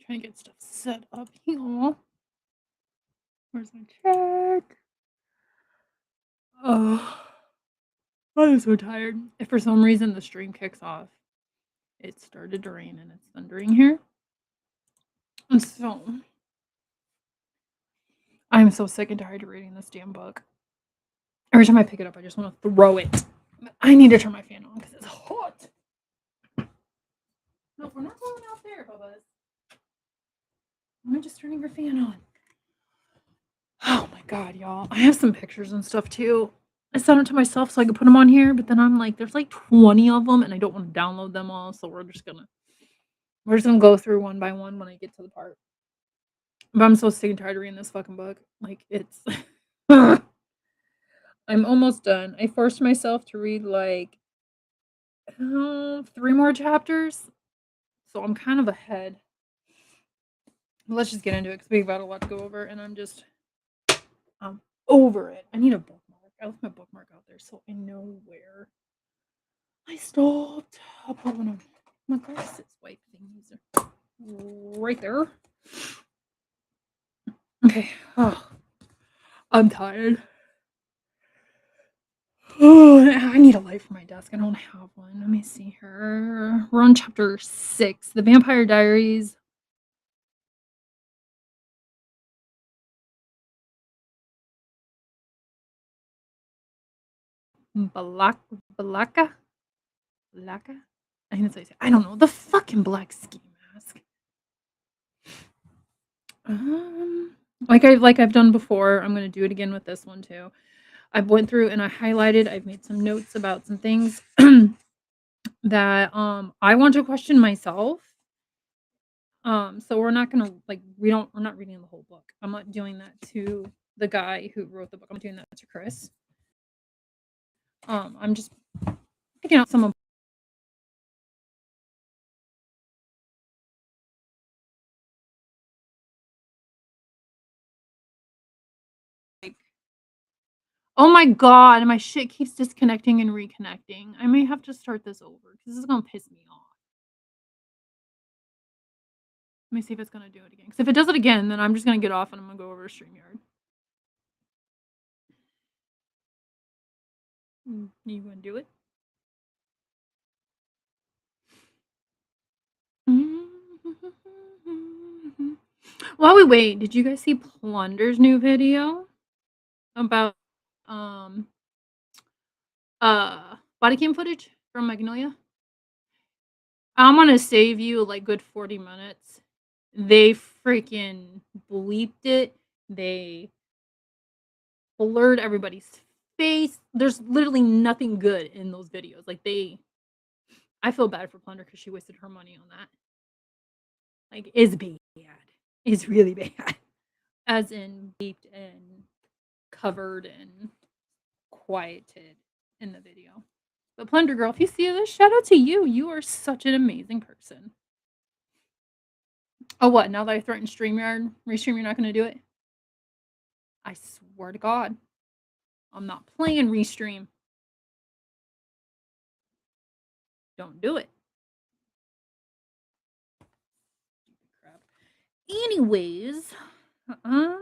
trying to get stuff set up here. Where's my check? Oh, I'm so tired. If for some reason the stream kicks off, it started to rain and it's thundering here. And so I'm so sick and tired of reading this damn book. Every time I pick it up, I just want to throw it. I need to turn my fan on because it's hot. No, we're not going out there, Bubba's. I'm just turning your fan on. Oh my god, y'all. I have some pictures and stuff too. I sent it to myself so I could put them on here, but then I'm like, there's like 20 of them and I don't want to download them all, so we're just gonna go through one by one when I get to the part. But I'm so sick and tired of reading this fucking book. Like it's I'm almost done. I forced myself to read like 3 more chapters. So I'm kind of ahead. Let's just get into it because we've got a lot to go over and I'm over it. I need a bookmark. I left my bookmark out there so I know where I stopped. I'll put one of my glasses wipe thingies are right there. Okay. Oh, I'm tired. Oh, I need a light for my desk. I don't have one. Let me see here. We're on chapter 6, The Vampire Diaries. Balaka? Laka? I think that's how you say it. I don't know. The fucking black ski mask. Like I've done before, I'm gonna do it again with this one too. I went through and I highlighted. I've made some notes about some things that I want to question myself. So we're not gonna we're not reading the whole book. I'm not doing that to the guy who wrote the book. I'm doing that to Chris. I'm just picking out some of oh my god, my shit keeps disconnecting and reconnecting. I may have to start this over because this is gonna piss me off. Let me see if it's gonna do it again. Because if it does it again, then I'm just gonna get off and I'm gonna go over to StreamYard. You gonna do it? While we wait, did you guys see Plunder's new video about body cam footage from Magnolia? I'm gonna save you like good 40 minutes. They freaking bleeped it. They blurred everybody's face. There's literally nothing good in those videos. I feel bad for Plunder because she wasted her money on that. Like, it's bad. It's really bad. As in beeped and covered and quieted in the video. But Plunder Girl, if you see this, shout out to you. You are such an amazing person. Oh, what? Now that I threatened StreamYard, Restream, you're not going to do it? I swear to God. I'm not playing Restream. Don't do it. Crap. Anyways, let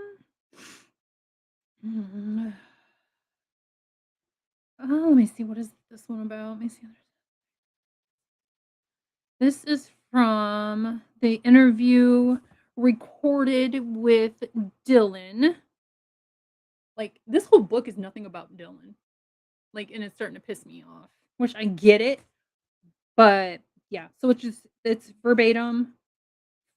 me see. What is this one about? Let me see. This is from the interview recorded with Dylan. Like, this whole book is nothing about Dylan. Like, and it's starting to piss me off. Which I get it. But yeah, so it's verbatim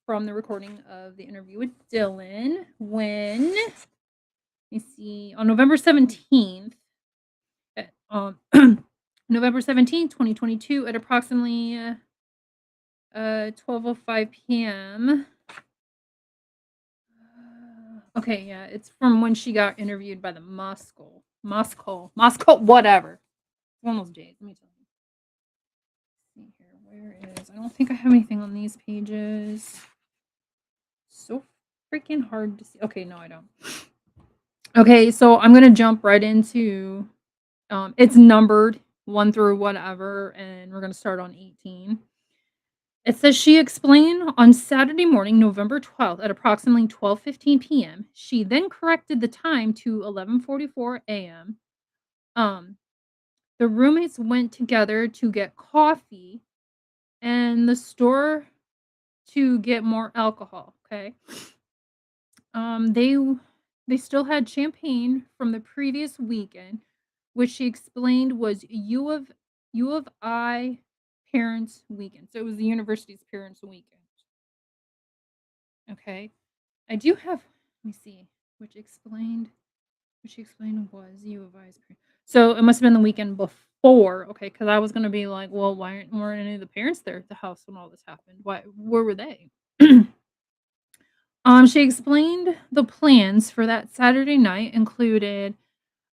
from the recording of the interview with Dylan when, let me see, on November 17th, November 17th, 2022 at approximately 12:05 p.m. Okay, yeah, it's from when she got interviewed by the Moscow, whatever. One of those days. Let me tell you. See here, where is? I don't think I have anything on these pages. So freaking hard to see. Okay, no, I don't. Okay, so I'm gonna jump right into. It's numbered 1 through whatever, and we're gonna start on 18. It says she explained on Saturday morning, November 12th at approximately 12:15 PM. She then corrected the time to 11:44 AM. Um, the roommates went together to get coffee and the store to get more alcohol, okay? Um, they they still had champagne from the previous weekend, which she explained was U of I parents' weekend. So it was the university's parents' weekend. Okay. I do have let me see, which she explained was U of I's parent. So it must have been the weekend before, okay, because I was gonna be like, well, weren't any of the parents there at the house when all this happened? Where were they? She explained the plans for that Saturday night included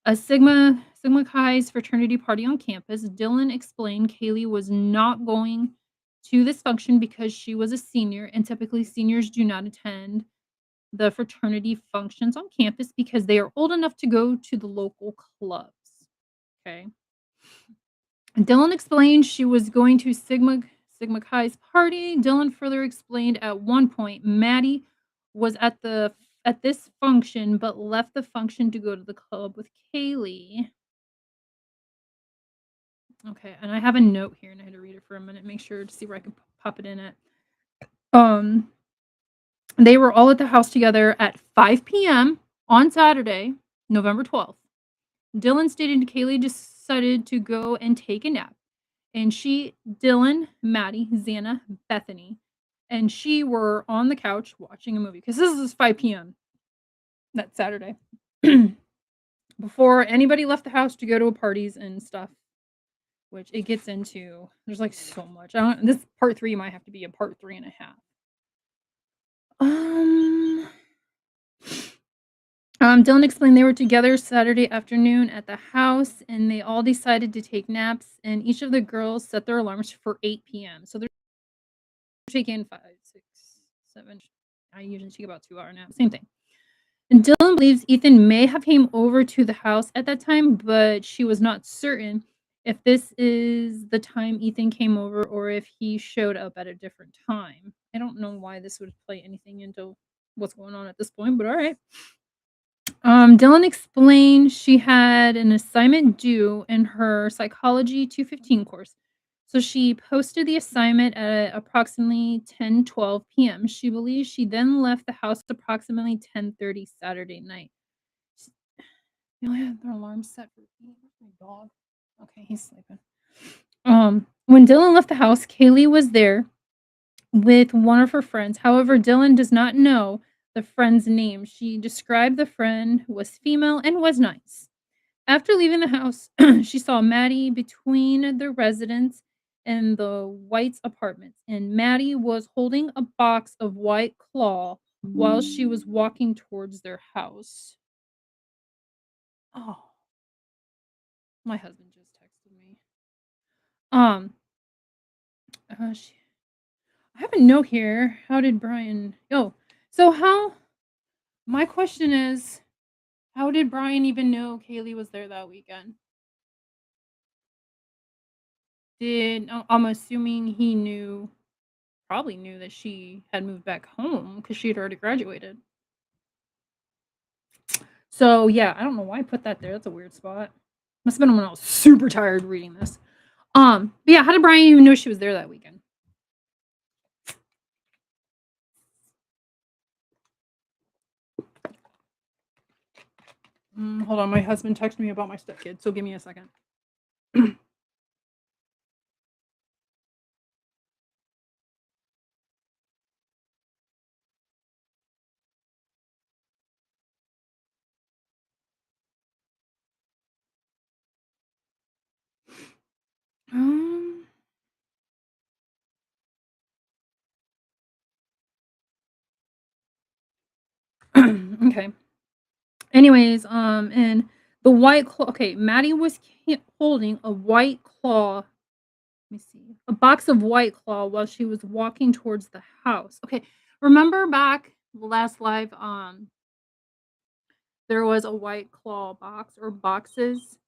a Sigma Chi's fraternity party on campus. Dylan explained Kaylee was not going to this function because she was a senior, and typically seniors do not attend the fraternity functions on campus because they are old enough to go to the local clubs. Okay. Dylan explained she was going to Sigma Chi's party. Dylan further explained at one point Maddie was at this function but left the function to go to the club with Kaylee. Okay, and I have a note here and I had to read it for a minute, make sure to see where I can pop it in it. Um they were all at the house together at 5 p.m. on Saturday, November 12th. Dylan stated Kaylee decided to go and take a nap. And Dylan, Maddie, Xana, Bethany, and she were on the couch watching a movie because this is 5 p.m. that Saturday. Before anybody left the house to go to parties and stuff, which it gets into. There's like so much. This part three might have to be a part three and a half. Um, Dylan explained they were together Saturday afternoon at the house and they all decided to take naps and each of the girls set their alarms for 8 p.m. So they're taking 5, 6, 7. I usually take about 2 hour nap. Same thing. And Dylan believes Ethan may have came over to the house at that time, but she was not certain if this is the time Ethan came over or if he showed up at a different time. I don't know why this would play anything into what's going on at this point, but all right. Dylan explained she had an assignment due in her Psychology 215 course. So she posted the assignment at approximately 10:12 p.m. She believes she then left the house approximately 10:30 Saturday night. They only had their alarm set for 8. Where's my dog? Okay, he's sleeping. When Dylan left the house, Kaylee was there with one of her friends. However, Dylan does not know the friend's name. She described the friend was female and was nice. After leaving the house, she saw Maddie between the residence and the White's apartments, and Maddie was holding a box of White Claw while she was walking towards their house. Oh, my husband just texted me. Um, she, I have a note here. How did Brian? Oh, so how? My question is, how did Brian even know Kaylee was there that weekend? I'm assuming he knew probably knew that she had moved back home because she had already graduated. So, yeah, I don't know why I put that there, that's a weird spot. Must've been when I was super tired reading this. But yeah, how did Brian even know she was there that weekend? Hold on, my husband texted me about my stepkid, so give me a second. Um, okay. Anyways, and the White Claw okay, Maddie was holding a White Claw let me see. A box of White Claw while she was walking towards the house. Okay, remember back the last live, there was a White Claw box or boxes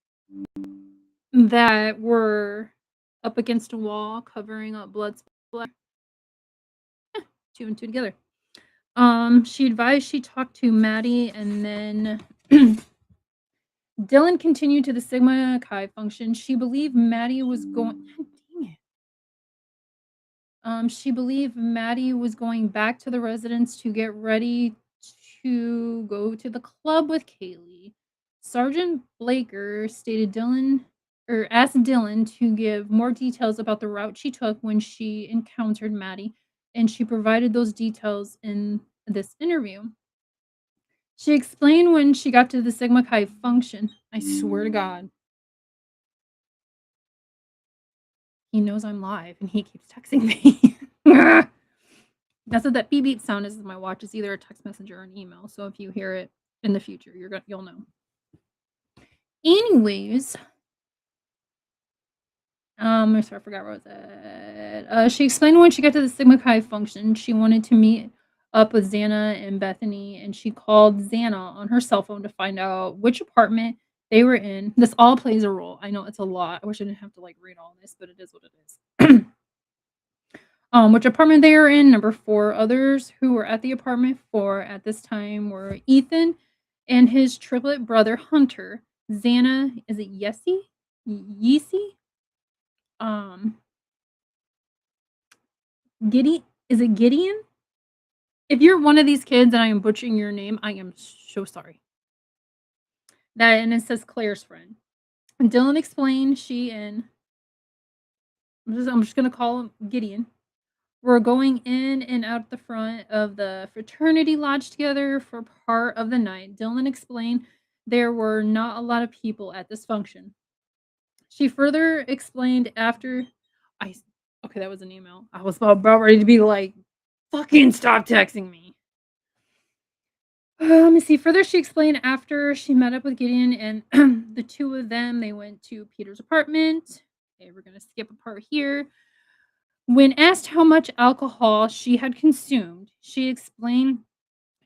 that were up against a wall covering up blood splatter. two and two together. She advised she talked to Maddie, and then Dylan continued to the Sigma Chi function. She believed Maddie was going. Dang it. She believed Maddie was going back to the residence to get ready to go to the club with Kaylee. Sergeant Blaker stated Dylan or asked Dylan to give more details about the route she took when she encountered Maddie, and she provided those details in this interview. She explained when she got to the Sigma Chi function. I swear to God, he knows I'm live and he keeps texting me. That's what that beep beep sound is in my watch. It's either a text message or an email. So if you hear it in the future, you'll know. Anyways, so I forgot what was it. She explained when she got to the Sigma Chi function, she wanted to meet up with Xana and Bethany, and she called Xana on her cell phone to find out which apartment they were in. This all plays a role. I know it's a lot. I wish I didn't have to like read all this, but it is what it is. Which apartment they were in. Number 4, others who were at the apartment 4 at this time were Ethan and his triplet brother Hunter. Xana, is it Yessie? Yeesie? Um, Giddy, is it Gideon? If you're one of these kids and I am butchering your name, I am so sorry. That and it says Claire's friend. And Dylan explained she and I'm just gonna call him Gideon. We're going in and out the front of the fraternity lodge together for part of the night. Dylan explained there were not a lot of people at this function. She further explained after I okay, that was an email. I was about ready to be like, fucking stop texting me. Let me see. Further, she explained after she met up with Gideon and the two of them, they went to Peter's apartment. Okay, we're gonna skip a part here. When asked how much alcohol she had consumed, she explained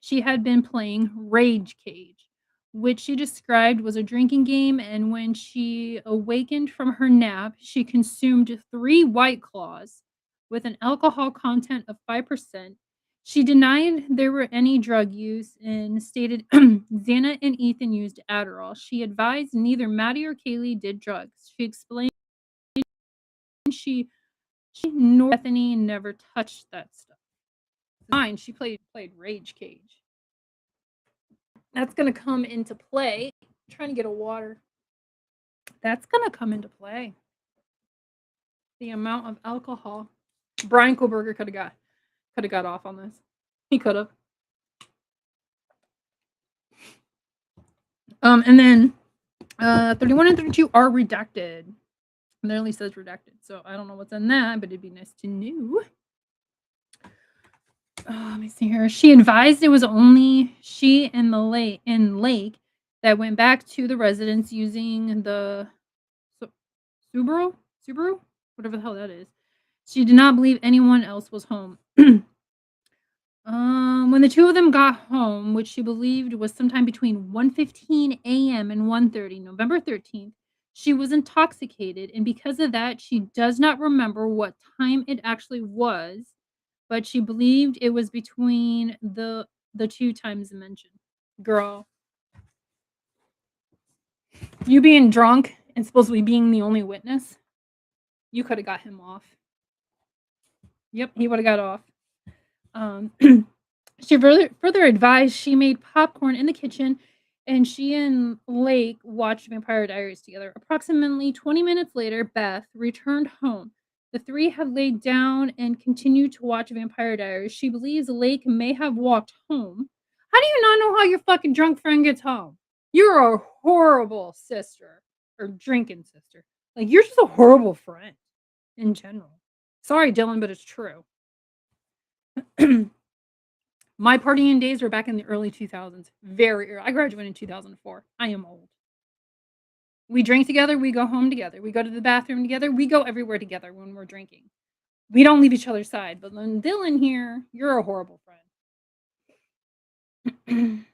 she had been playing Rage Cage, which she described was a drinking game, and when she awakened from her nap, she consumed 3 White Claws with an alcohol content of 5%. She denied there were any drug use and stated Xana and Ethan used Adderall. She advised neither Maddie or Kaylee did drugs. She explained she nor Bethany never touched that stuff. Fine, she played Rage Cage. That's gonna come into play. I'm trying to get a water. That's gonna come into play. The amount of alcohol. Brian Koberger could have got off on this. He could have. And then 31 and 32 are redacted. It literally says redacted. So I don't know what's in that, but it'd be nice to know. Let me see here. She advised it was only she and Lake that went back to the residence using the Subaru, whatever the hell that is. She did not believe anyone else was home. When the two of them got home, which she believed was sometime between 1:15 a.m. and 1:30, November 13th, she was intoxicated, and because of that, she does not remember what time it actually was, but she believed it was between the two times mentioned. Girl, you being drunk and supposedly being the only witness, you could have got him off. Yep, he would have got off. She further advised she made popcorn in the kitchen and she and Lake watched Vampire Diaries together. Approximately 20 minutes later, Beth returned home. The three had laid down and continued to watch Vampire Diaries. She believes Lake may have walked home. How do you not know how your fucking drunk friend gets home? You're a horrible sister or drinking sister. Like, you're just a horrible friend in general. Sorry, Dylan, but it's true. My partying days were back in the early 2000s. Very early. I graduated in 2004. I am old. We drink together. We go home together. We go to the bathroom together. We go everywhere together when we're drinking. We don't leave each other's side. But then Dylan here, you're a horrible friend.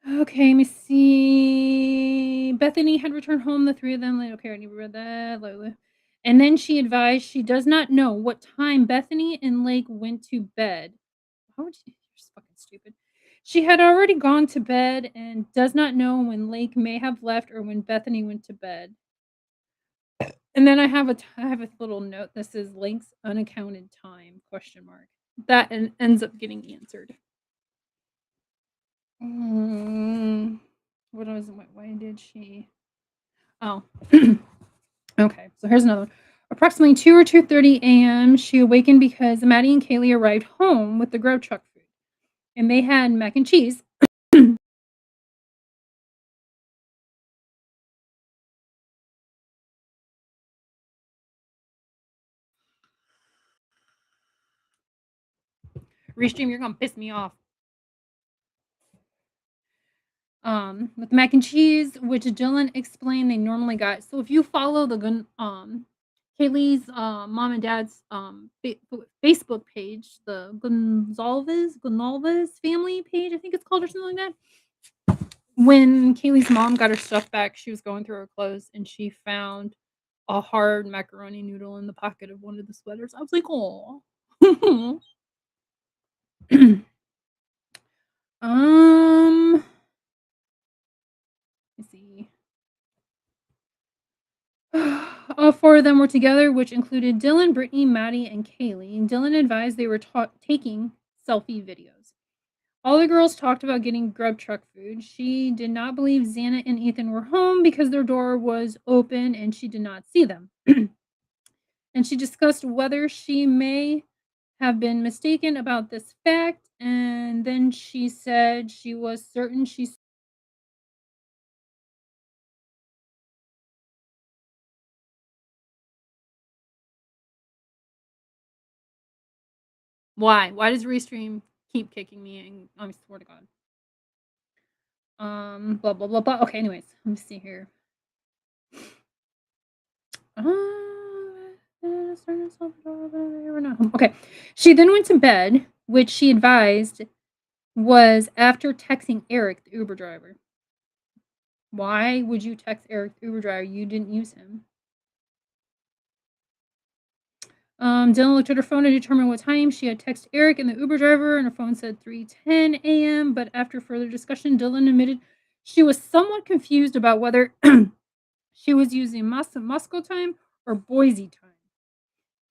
Okay, let me see. Bethany had returned home. The three of them. Okay, I already read that. And then she advised she does not know what time Bethany and Lake went to bed. How would she? You're just fucking stupid. She had already gone to bed and does not know when Lake may have left or when Bethany went to bed. And then I have a little note that says Lake's unaccounted time question mark. That ends up getting answered. Mm, what was why did she? Oh. Okay, so here's another one. Approximately 2 or 2:30 a.m., she awakened because Maddie and Kaylee arrived home with the grub truck food, and they had mac and cheese. Restream, you're gonna piss me off. With mac and cheese, which Dylan explained they normally got. So if you follow the Kaylee's mom and dad's Facebook page, the Gonzalez family page, I think it's called or something like that. When Kaylee's mom got her stuff back, she was going through her clothes and she found a hard macaroni noodle in the pocket of one of the sweaters. I was like, "Oh." um, let's see. All four of them were together, which included Dylan, Brittany, Maddie, and Kaylee. And Dylan advised they were taking selfie videos. All the girls talked about getting grub truck food. She did not believe Xana and Ethan were home because their door was open and she did not see them. And she discussed whether she may have been mistaken about this fact. And then she said she was certain she. Why? Why does Restream keep kicking me? And I swear to God. Blah blah blah blah. Okay, anyways, let me see here. Okay. She then went to bed, which she advised was after texting Eric, the Uber driver. Why would you text Eric, the Uber driver? You didn't use him. Dylan looked at her phone to determine what time she had texted Eric and the Uber driver, and her phone said 3:10 a.m. But after further discussion, Dylan admitted she was somewhat confused about whether she was using Moscow time or Boise time.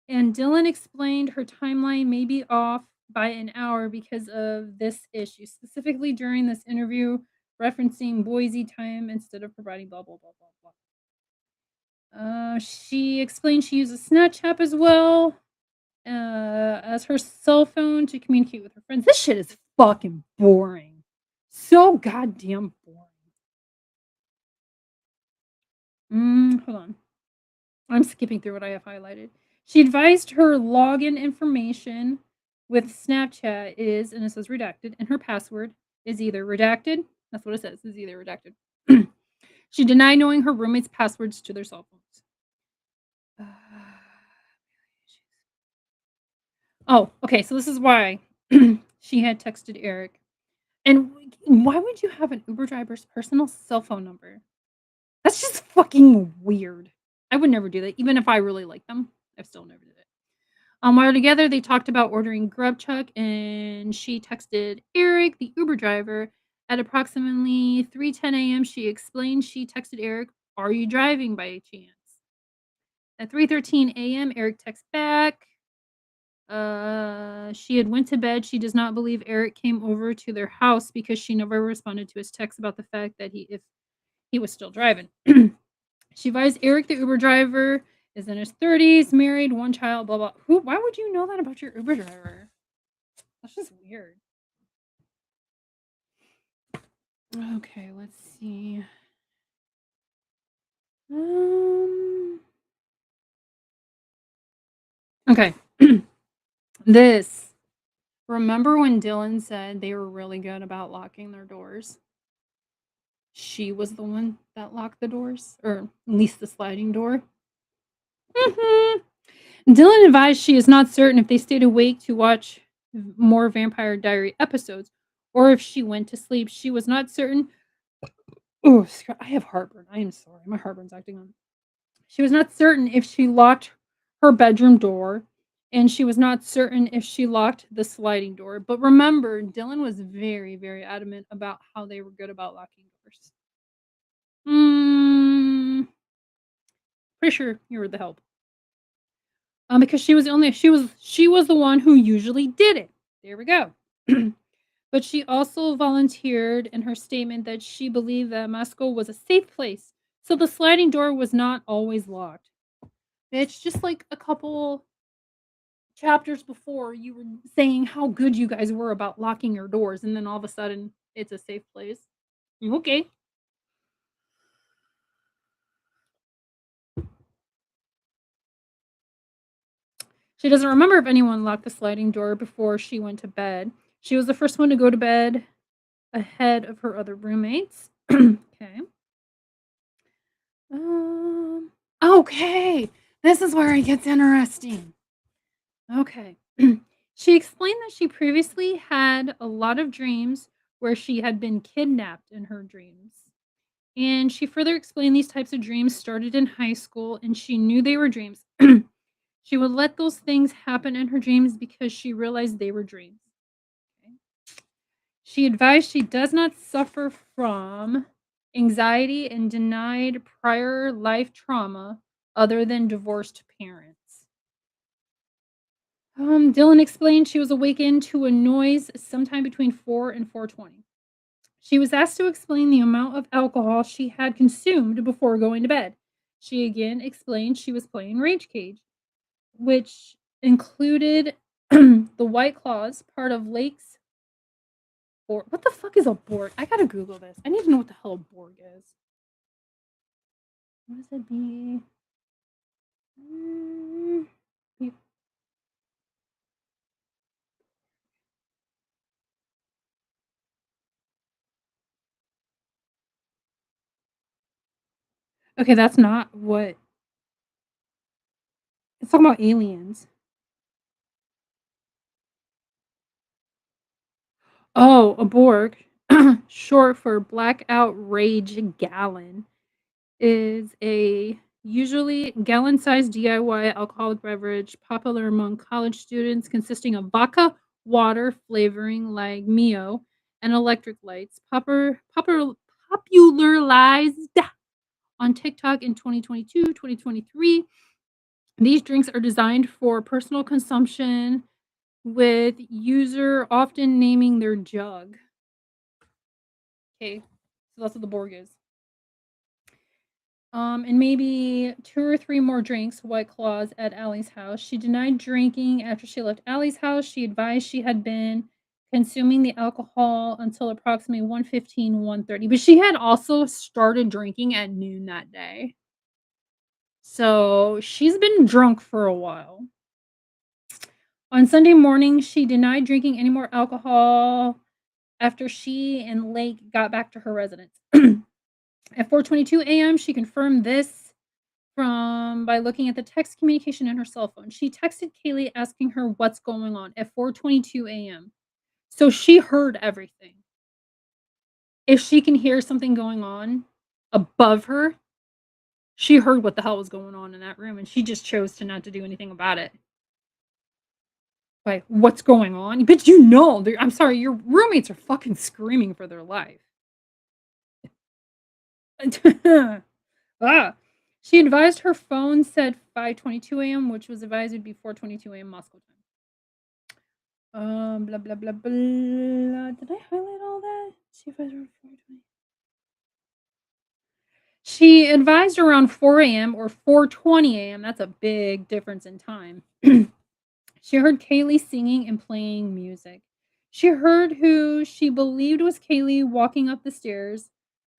And Dylan explained her timeline may be off by an hour because of this issue, specifically during this interview, referencing Boise time instead of providing blah blah blah blah blah. She explained she uses Snapchat as well as her cell phone to communicate with her friends. This shit is fucking boring. So goddamn boring. Hold on. I'm skipping through what I have highlighted. She advised her login information with Snapchat is, and it says redacted, and her password is either redacted. That's what it says, is either redacted. She denied knowing her roommates' passwords to their cell phones. Oh, okay. So this is why she had texted Eric. And why would you have an Uber driver's personal cell phone number? That's just fucking weird. I would never do that, even if I really like them. I've still never did it. While together, they talked about ordering grub chuck, and she texted Eric, the Uber driver, at approximately 3:10 a.m. She explained she texted Eric, "Are you driving by chance?" At 3:13 a.m., Eric texts back. She had went to bed. She does not believe Eric came over to their house because she never responded to his text about the fact that if he was still driving. She advised Eric, the Uber driver, is in his 30s, married, one child, blah blah. Why would you know that about your Uber driver? That's just weird. Okay, let's see. Um. Okay. This. Remember when Dylan said they were really good about locking their doors? She was the one that locked the doors, or at least the sliding door. Dylan advised she is not certain if they stayed awake to watch more Vampire Diary episodes or if she went to sleep. She was not certain. Oh, I have heartburn. I am sorry. My heartburn's acting on. She was not certain if she locked her bedroom door, and she was not certain if she locked the sliding door. But remember, Dylan was very, very adamant about how they were good about locking doors. Mm, pretty sure you were the help. Because she was the one who usually did it. There we go. But she also volunteered in her statement that she believed that Moscow was a safe place, so the sliding door was not always locked. It's just like a couple chapters before you were saying how good you guys were about locking your doors, and then all of a sudden it's a safe place. Okay. She doesn't remember if anyone locked the sliding door before she went to bed. She was the first one to go to bed ahead of her other roommates. Okay. Okay. This is where it gets interesting. Okay. She explained that she previously had a lot of dreams where she had been kidnapped in her dreams. And she further explained these types of dreams started in high school and she knew they were dreams. She would let those things happen in her dreams because she realized they were dreams. Okay. She advised she does not suffer from anxiety and denied prior life trauma other than divorced parents. Dylan explained she was awakened to a noise sometime between 4 and 4:20. She was asked to explain the amount of alcohol she had consumed before going to bed. She again explained she was playing Rage Cage, which included the White Claws, part of Lake's Borg. What the fuck is a Borg? I gotta Google this. I need to know what the hell a Borg is. What does it be? Mm, Okay, that's not what it's talking about aliens. Oh, a Borg, short for Blackout Rage Gallon, is a usually gallon-sized DIY alcoholic beverage popular among college students consisting of vodka, water, flavoring like Mio, and electric lights. Popularized on TikTok in 2022, 2023. These drinks are designed for personal consumption with user often naming their jug. Okay, so that's what the Borg is. And maybe 2 or 3 more drinks, White Claws, at Allie's house. She denied drinking after she left Allie's house. She advised she had been consuming the alcohol until approximately 1:15, 1:30, but she had also started drinking at noon that day. So, she's been drunk for a while. On Sunday morning, she denied drinking any more alcohol after she and Lake got back to her residence. At 4:22 a.m., she confirmed this from by looking at the text communication in her cell phone. She texted Kaylee asking her what's going on at 4:22 a.m. So she heard everything. If she can hear something going on above her, she heard what the hell was going on in that room and she just chose to not to do anything about it. Like, what's going on? But you know, I'm sorry, your roommates are fucking screaming for their life. Ah. She advised her phone said 5:22 a.m., which was advised would be 4:22 a.m. Moscow time. Blah blah blah blah. Did I highlight all that? See if I wrote 4:20. She advised around 4 a.m. or 4:20 a.m. That's a big difference in time. She heard Kaylee singing and playing music. She heard who she believed was Kaylee walking up the stairs.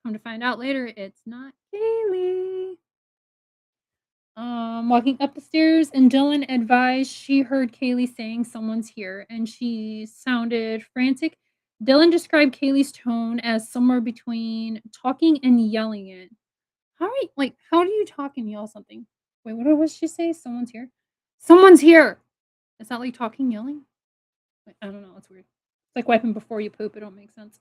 Come to find out later, it's not Kaylee. Walking up the stairs, and Dylan advised she heard Kaylee saying someone's here, and she sounded frantic. Dylan described Kaylee's tone as somewhere between talking and yelling it. How do you talk and yell something? Wait, what was she say? Someone's here? Someone's here! Is that like talking, yelling? Wait, I don't know, it's weird. It's like wiping before you poop, it don't make sense.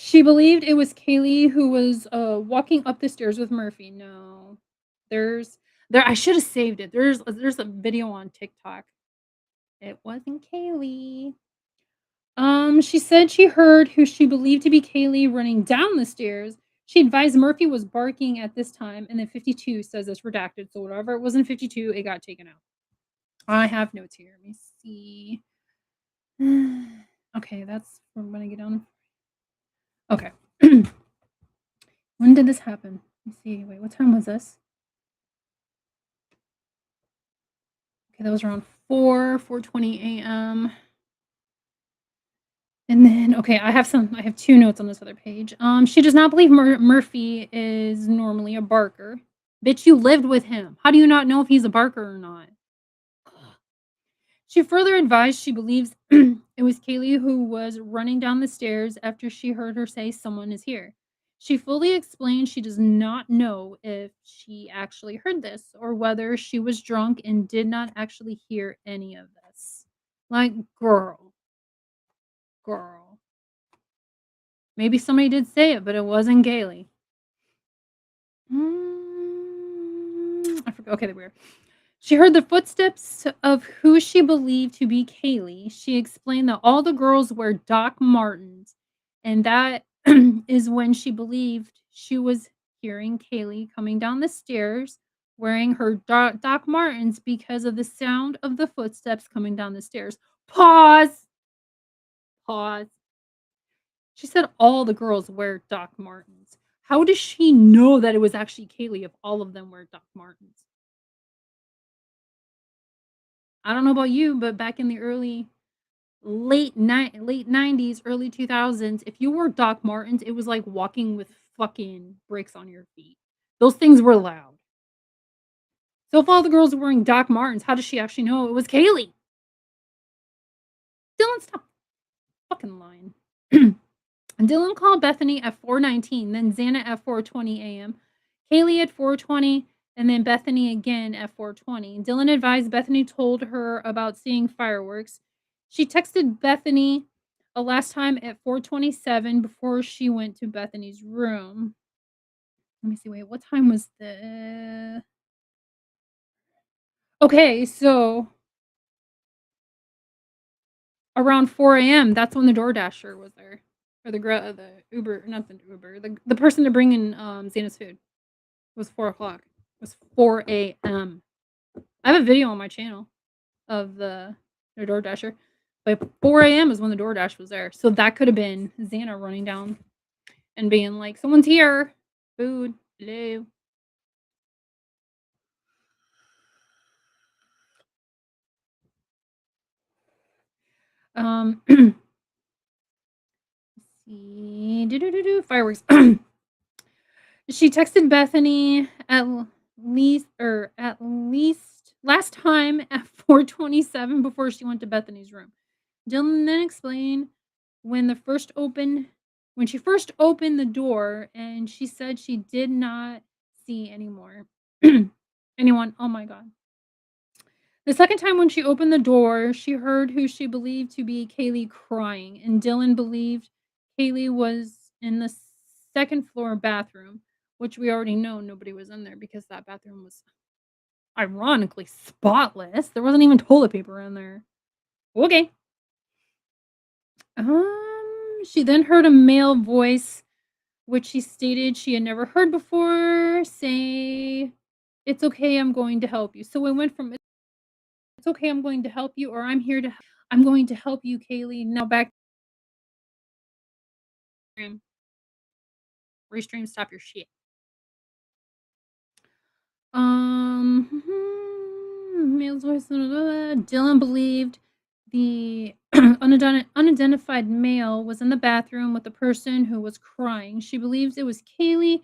She believed it was Kaylee who was, walking up the stairs with Murphy. No. There's I should have saved it. There's a video on TikTok. It wasn't Kaylee. She said she heard who she believed to be Kaylee running down the stairs. She advised Murphy was barking at this time, and then 52 says it's redacted, so whatever it was in 52, it got taken out. I have notes here. Let me see. Okay, that's from when I get on. Okay. When did this happen? Let me see. Wait, what time was this? Okay, that was around 4:20 a.m. And then, okay, I have 2 notes on this other page. She does not believe Murphy is normally a barker. Bitch, you lived with him. How do you not know if he's a barker or not? She further advised she believes it was Kaylee who was running down the stairs after she heard her say someone is here. She fully explained she does not know if she actually heard this or whether she was drunk and did not actually hear any of this. Like, girl. Maybe somebody did say it, but it wasn't Gailey. I forgot. Okay, there we are. She heard the footsteps of who she believed to be Kaylee. She explained that all the girls wear Doc Martens, and that is when she believed she was hearing Kaylee coming down the stairs wearing her Doc Martens because of the sound of the footsteps coming down the stairs. Pause. Pause. She said all the girls wear Doc Martens. How does she know that it was actually Kaylee if all of them wear Doc Martens? I don't know about you, but back in the late 90s, early 2000s, if you wore Doc Martens, it was like walking with fucking bricks on your feet. Those things were loud. So if all the girls were wearing Doc Martens, how does she actually know it was Kaylee? Dylan, stop fucking lying. Dylan called Bethany at 4:19, then Xana at 4:20 a.m., Kaylee at 4:20, and then Bethany again at 4:20. Dylan advised Bethany told her about seeing fireworks. She texted Bethany a last time at 4:27 before she went to Bethany's room. Let me see. Wait, what time was the? Okay, so around 4 a.m. That's when the DoorDasher was there, or the Uber, not the Uber, the person to bring in Xana's food. Was 4 o'clock. It was 4 AM. I have a video on my channel of the DoorDasher, but 4 AM is when the DoorDash was there, so that could have been Xana running down and being like, "Someone's here. Food. Hello." Let's see. Fireworks. She texted Bethany at least last time at 4:27 before she went to Bethany's room. Dylan then explained when the first opened when she first opened the door and she said she did not see anymore. Anyone. Oh my god. The second time when she opened the door, she heard who she believed to be Kaylee crying, and Dylan believed Kaylee was in the second floor bathroom, which we already know nobody was in there because that bathroom was ironically spotless. There wasn't even toilet paper in there. Okay. She then heard a male voice, which she stated she had never heard before, say, "It's okay, I'm going to help you." So it went from "It's okay, I'm going to help you," or I'm going to help you, Kaylee." Now back to restream, stop your shit. Male's voice. Dylan believed the unidentified male was in the bathroom with the person who was crying. She believes it was Kaylee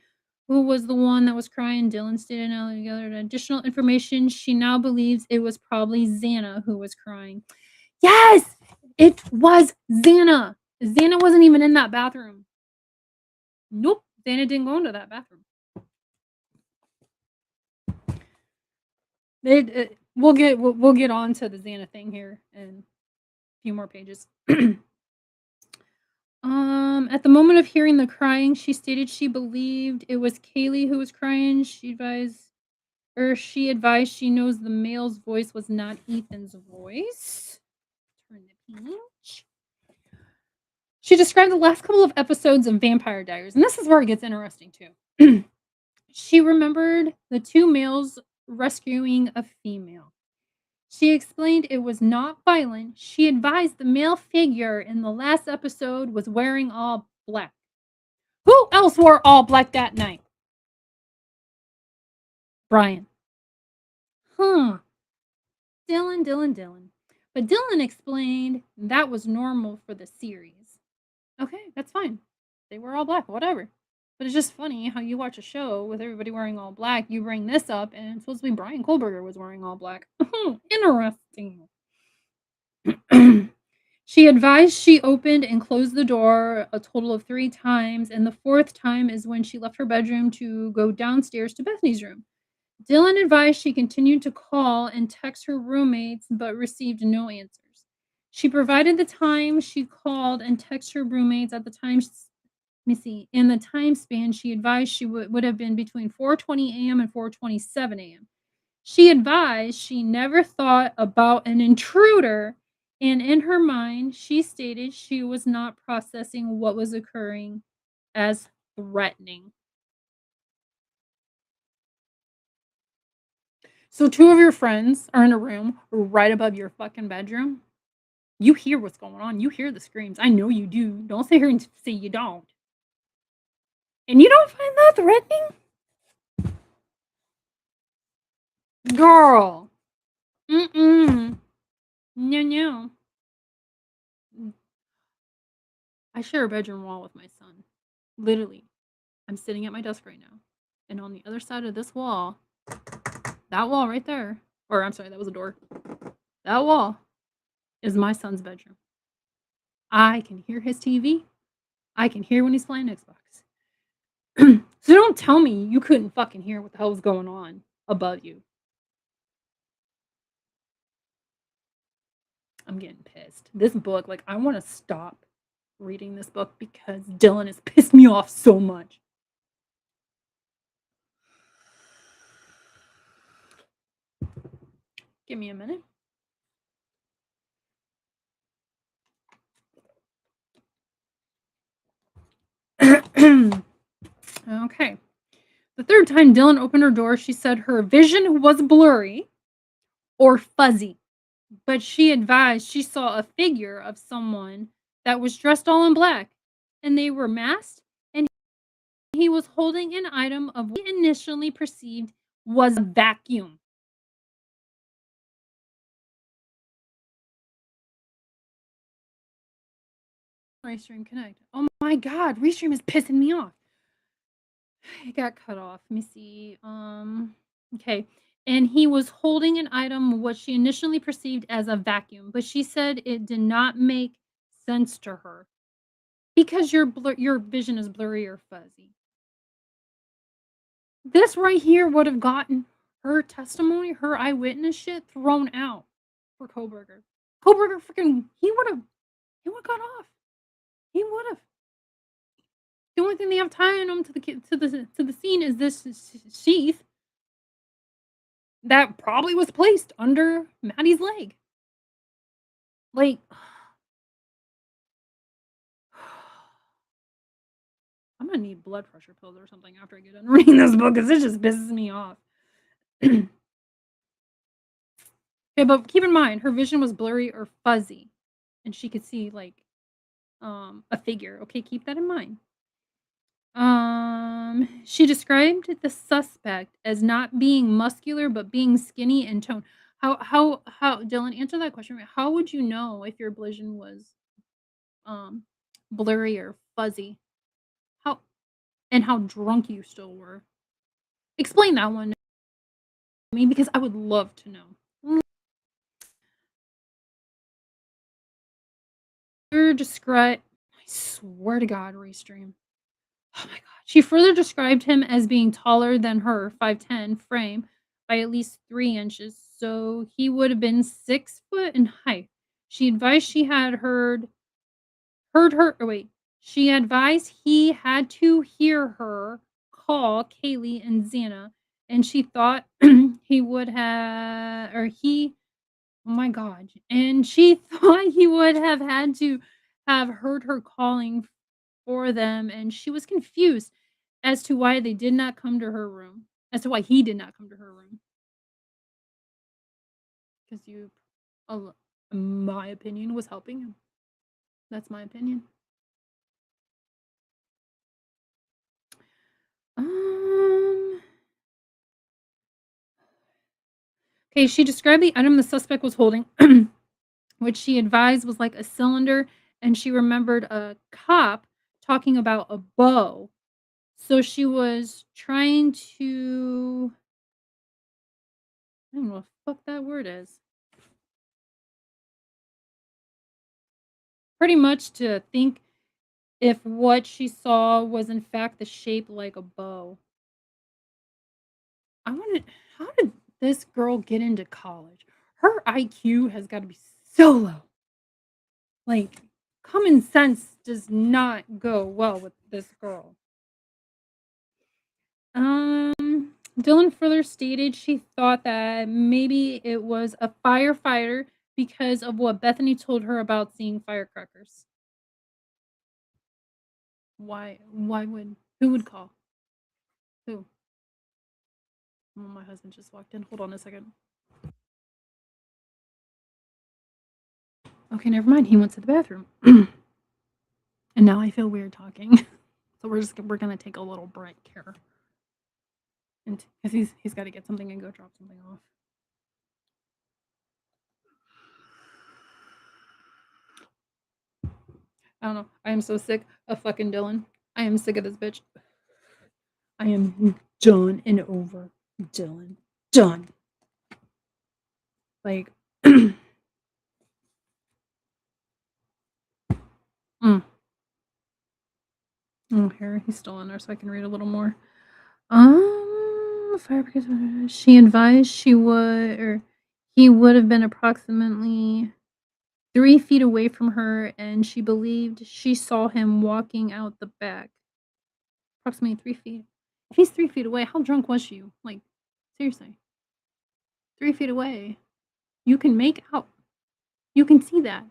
who was the one that was crying. Dylan stated now together additional information. She now believes it was probably Xana who was crying. Yes, it was Xana. Xana wasn't even in that bathroom. Nope, Xana didn't go into that bathroom. We'll get on to the Xana thing here in a few more pages. At the moment of hearing the crying, she stated she believed it was Kaylee who was crying. She advised she knows the male's voice was not Ethan's voice. Turn the page. She described the last couple of episodes of Vampire Diaries, and this is where it gets interesting too. She remembered the two males rescuing a female. She explained it was not violent. She advised the male figure in the last episode was wearing all black. Who else wore all black that night? Brian. Huh. Dylan. But Dylan explained that was normal for the series. Okay, that's fine. They were all black, whatever. But it's just funny how you watch a show with everybody wearing all black, you bring this up, and it's supposed to be Brian Kohlberger was wearing all black. Interesting. She advised she opened and closed the door a total of 3 times, and the 4th time is when she left her bedroom to go downstairs to Bethany's room. Dylan advised she continued to call and text her roommates, but received no answers. She provided the time she called and texted her roommates at the time. Let me see. In the time span, she advised she would have been between 4:20 a.m. and 4:27 a.m. She advised she never thought about an intruder, and in her mind, she stated she was not processing what was occurring as threatening. So, two of your friends are in a room right above your fucking bedroom. You hear what's going on. You hear the screams. I know you do. Don't sit here and say you don't. And you don't find that threatening? Girl. Mm-mm. No, no. I share a bedroom wall with my son. Literally. I'm sitting at my desk right now. And on the other side of this wall, that wall right there, or I'm sorry, that was a door. That wall is my son's bedroom. I can hear his TV. I can hear when he's playing Xbox. So don't tell me you couldn't fucking hear what the hell was going on above you. I'm getting pissed. This book, like, I want to stop reading this book because Dylan has pissed me off so much. Give me a minute. Okay. The third time Dylan opened her door, she said her vision was blurry or fuzzy, but she advised she saw a figure of someone that was dressed all in black, and they were masked, and he was holding an item of what he initially perceived was a vacuum. Restream connect. Oh my god, Restream is pissing me off. It got cut off. Let me see. Okay. And he was holding an item what she initially perceived as a vacuum, but she said it did not make sense to her because your vision is blurry or fuzzy. This right here would have gotten her testimony, her eyewitness shit thrown out for Koberger. Koberger freaking he would have got off. He would have. The only thing they have tying him to the scene is this sheath that probably was placed under Maddie's leg. Like, I'm gonna need blood pressure pills or something after I get done reading this book because it just pisses me off. Okay, but keep in mind, her vision was blurry or fuzzy, and she could see like a figure. Okay, keep that in mind. She described the suspect as not being muscular but being skinny and toned. How Dylan, answer that question. How would you know if your vision was um blurry or fuzzy? How and how drunk you still were? Explain that one to me because I would love to know. Describe I swear to God, Restream. Oh my god. She further described him as being taller than her 5'10" frame by at least 3 inches, so he would have been 6 foot in height. She advised she had heard her oh wait. She advised he had to hear her call Kaylee and Xana, and she thought he would have or he oh my god, and she thought he would have had to have heard her calling for them, and she was confused as to why they did not come to her room, as to why he did not come to her room. Because you, in my opinion, was helping him. That's my opinion. Um, okay, she described the item the suspect was holding, which she advised was like a cylinder, and she remembered a cop talking about a bow. So she was trying to I don't know what the fuck that word is. Pretty much to think if what she saw was in fact the shape like a bow. I wanted how did this girl get into college? Her IQ has gotta be so low. Like, common sense does not go well with this girl. Dylan further stated she thought that maybe it was a firefighter because of what Bethany told her about seeing firecrackers. Why would who would call? Who? Oh, my husband just walked in. Hold on a second. Okay, never mind. He went to the bathroom. And now I feel weird talking. So we're gonna take a little break here. And because he's gotta get something and go drop something off. I don't know. I am so sick of fucking Dylan. I am sick of this bitch. I am done and over Dylan. Done. Like mm. Oh, here he's still in there, so I can read a little more. Fire brigade. She advised she would, or he would have been approximately 3 feet away from her, and she believed she saw him walking out the back. Approximately 3 feet. If he's 3 feet away, how drunk was you? Like, seriously, 3 feet away, you can make out. You can see that.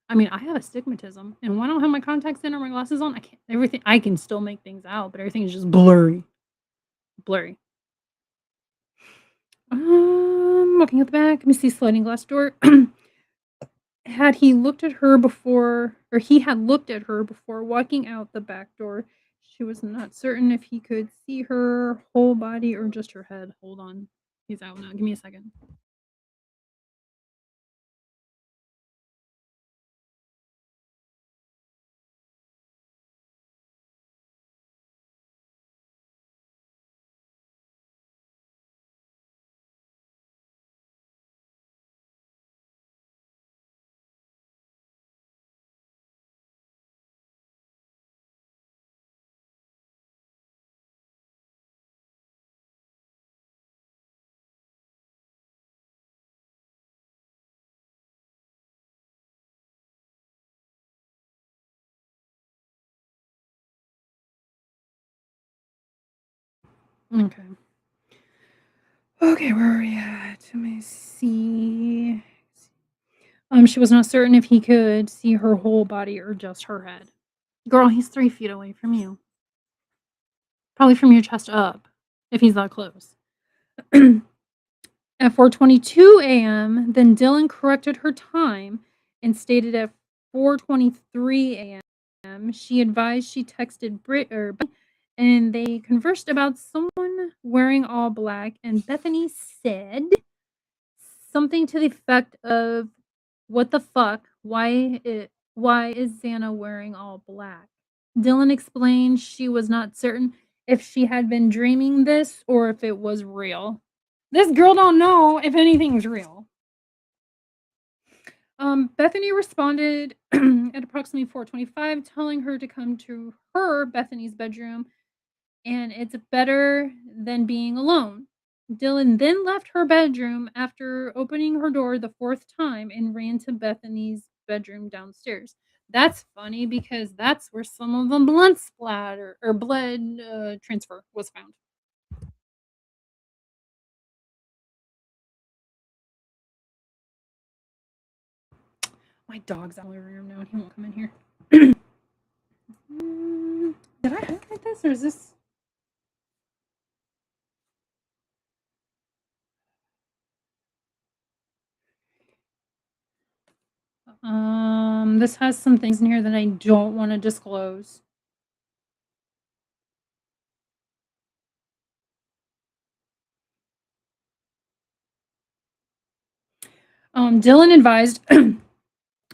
I mean, I have astigmatism, and when I don't have my contacts in or my glasses on, I can't. Everything I can still make things out, but everything is just blurry, blurry. Looking at the back, let me see sliding glass door. Had he looked at her before, or he had looked at her before walking out the back door. She was not certain if he could see her whole body or just her head. Hold on. He's out now. Give me a second. Okay. Okay, where are we at? Let me see. She was not certain if he could see her whole body or just her head. Girl, he's 3 feet away from you. Probably from your chest up, if he's that close. At 4:22 a.m., then Dylan corrected her time and stated at 4:23 a.m. She advised she texted Brit or and they conversed about someone wearing all black, and Bethany said something to the effect of, "What the fuck? Why is Xana wearing all black?" Dylan explained she was not certain if she had been dreaming this or if it was real. This girl don't know if anything's real. Bethany responded at approximately 4:25, telling her to come to her, Bethany's bedroom, and it's better than being alone. Dylan then left her bedroom after opening her door the fourth time and ran to Bethany's bedroom downstairs. That's funny because that's where some of the blood splatter or blood, transfer was found. My dog's out of the room now, and he won't come in here. Did I highlight this or is this this has some things in here that I don't wanna disclose. Dylan advised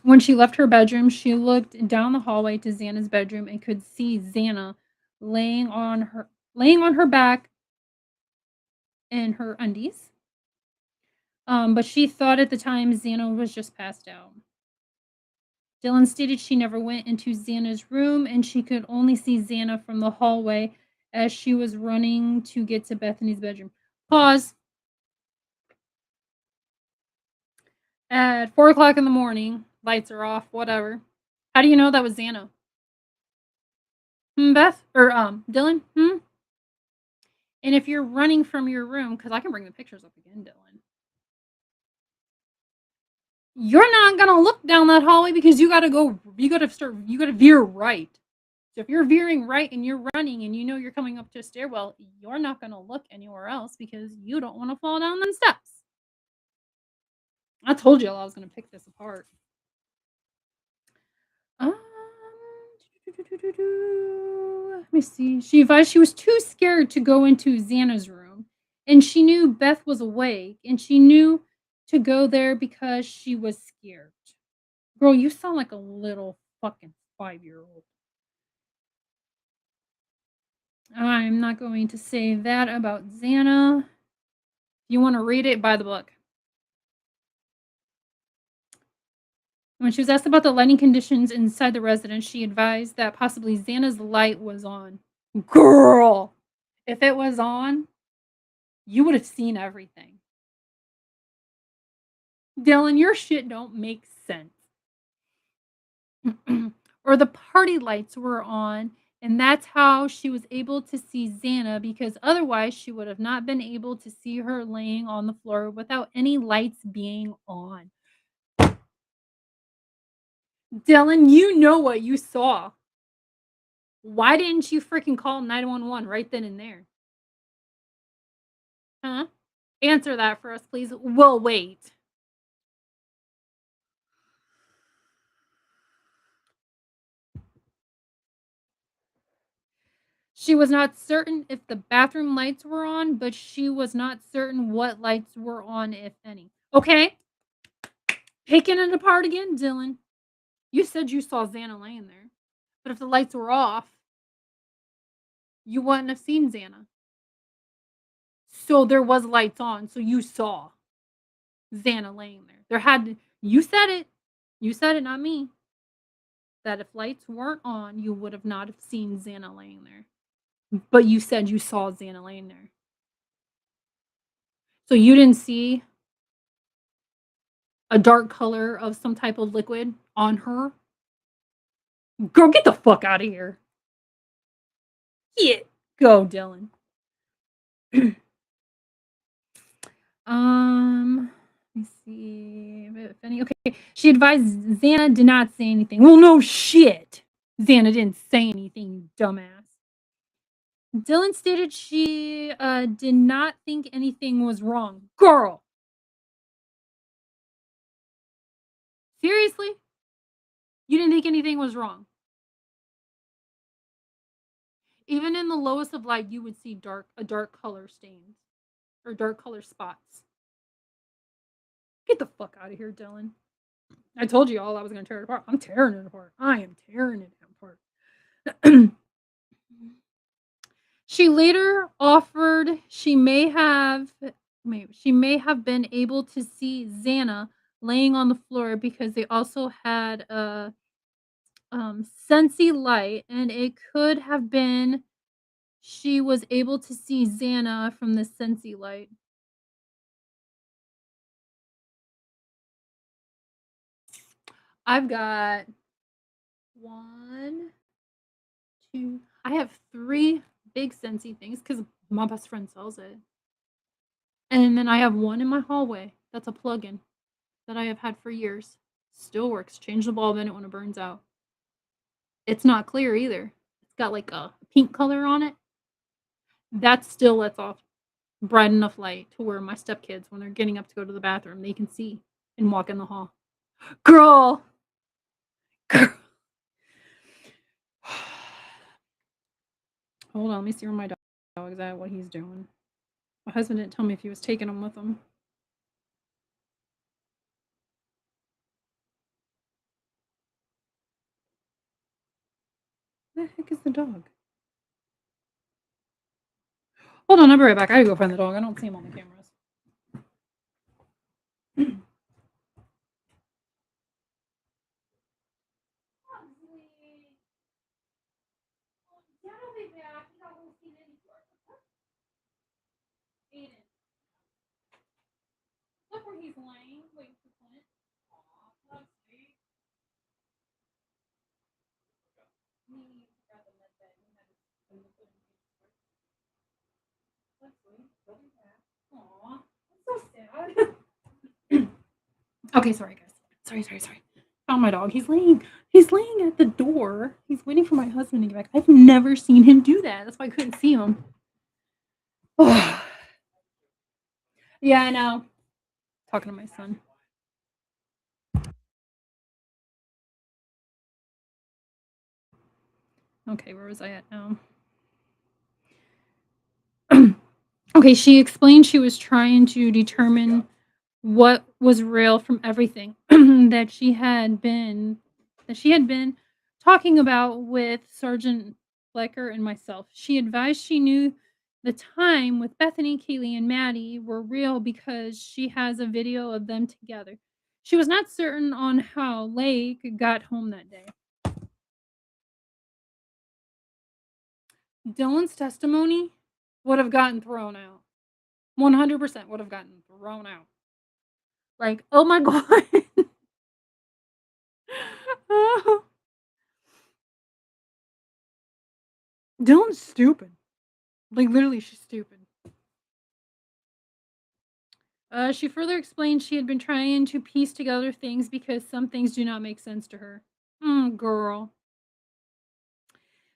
when she left her bedroom, she looked down the hallway to Xana's bedroom and could see Xana laying on her back in her undies. But she thought at the time Xana was just passed out. Dylan stated she never went into Xana's room and she could only see Xana from the hallway as she was running to get to Bethany's bedroom. Pause. At 4 o'clock in the morning, lights are off, whatever. How do you know that was Xana? Beth? Or, Dylan? And if you're running from your room, because I can bring the pictures up again, Dylan. You're not gonna look down that hallway because you gotta veer right. So if you're veering right and you're running and you know you're coming up to a stairwell, you're not gonna look anywhere else because you don't wanna fall down them steps. I told you I was gonna pick this apart. Um, let me see. She advised she was too scared to go into Xana's room, and she knew Beth was awake, and she knew to go there because she was scared. Girl, you sound like a little fucking 5-year-old. I'm not going to say that about Xana. If you want to read it, buy the book. When she was asked about the lighting conditions inside the residence, she advised that possibly Xana's light was on. Girl, if it was on, you would have seen everything. Dylan, your shit don't make sense. Or the party lights were on, and that's how she was able to see Xana because otherwise she would have not been able to see her laying on the floor without any lights being on. Dylan, you know what you saw. Why didn't you freaking call 911 right then and there? Huh? Answer that for us, please. We'll wait. She was not certain if the bathroom lights were on, but she was not certain what lights were on, if any. Okay, picking it apart again, Dylan. You said you saw Xana laying there, but if the lights were off, you wouldn't have seen Xana. So there was lights on, so you saw Xana laying there. There had to, you said it. You said it, not me. That if lights weren't on, you would have not have seen Xana laying there. But you said you saw Xana laying there. So you didn't see a dark color of some type of liquid on her? Girl, get the fuck out of here. Yeah. Go, Dylan. Let me see if any. Okay, she advised Xana did not say anything. Well, no shit. Xana didn't say anything, you dumbass. Dylan stated she did not think anything was wrong. Girl, seriously? You didn't think anything was wrong? Even in the lowest of light, you would see dark color stains or dark color spots. Get the fuck out of here, Dylan. I told you all I was going to tear it apart. I'm tearing it apart. I am tearing it apart. She later offered she may have been able to see Xana laying on the floor because they also had a Sensi light, and it could have been she was able to see Xana from the Sensi light. I've got One, two. I have three big Scentsy things because my best friend sells it. And then I have one in my hallway that's a plug-in that I have had for years. Still works. Change the bulb in it when it burns out. It's not clear either. It's got like a pink color on it. That still lets off bright enough light to where my stepkids, when they're getting up to go to the bathroom, they can see and walk in the hall. Girl, girl. Hold on, let me see where my dog's at, what he's doing. My husband didn't tell me if he was taking him with him. Where the heck is the dog? Hold on, I'll be right back. I gotta go find the dog. I don't see him on the cameras. Look where he's laying, waiting for Clint. Aw, that's sweet. He forgot the med bed. He had to put him in. That's sweet. Aw, that's so sad. Okay, sorry guys. Sorry. Found my dog. He's laying at the door. He's waiting for my husband to get back. I've never seen him do that. That's why I couldn't see him. Yeah, I know. Talking to my son. Okay, where was I at now? Okay, she explained she was trying to determine what was real from everything that she had been talking about with Sergeant Flecker and myself. She advised she knew the time with Bethany, Kaylee, and Maddie were real because she has a video of them together. She was not certain on how Lake got home that day. Dylan's testimony would have gotten thrown out. 100% would have gotten thrown out. Like, oh my god. Dylan's stupid. Like, literally, she's stupid. She further explained she had been trying to piece together things because some things do not make sense to her. Girl.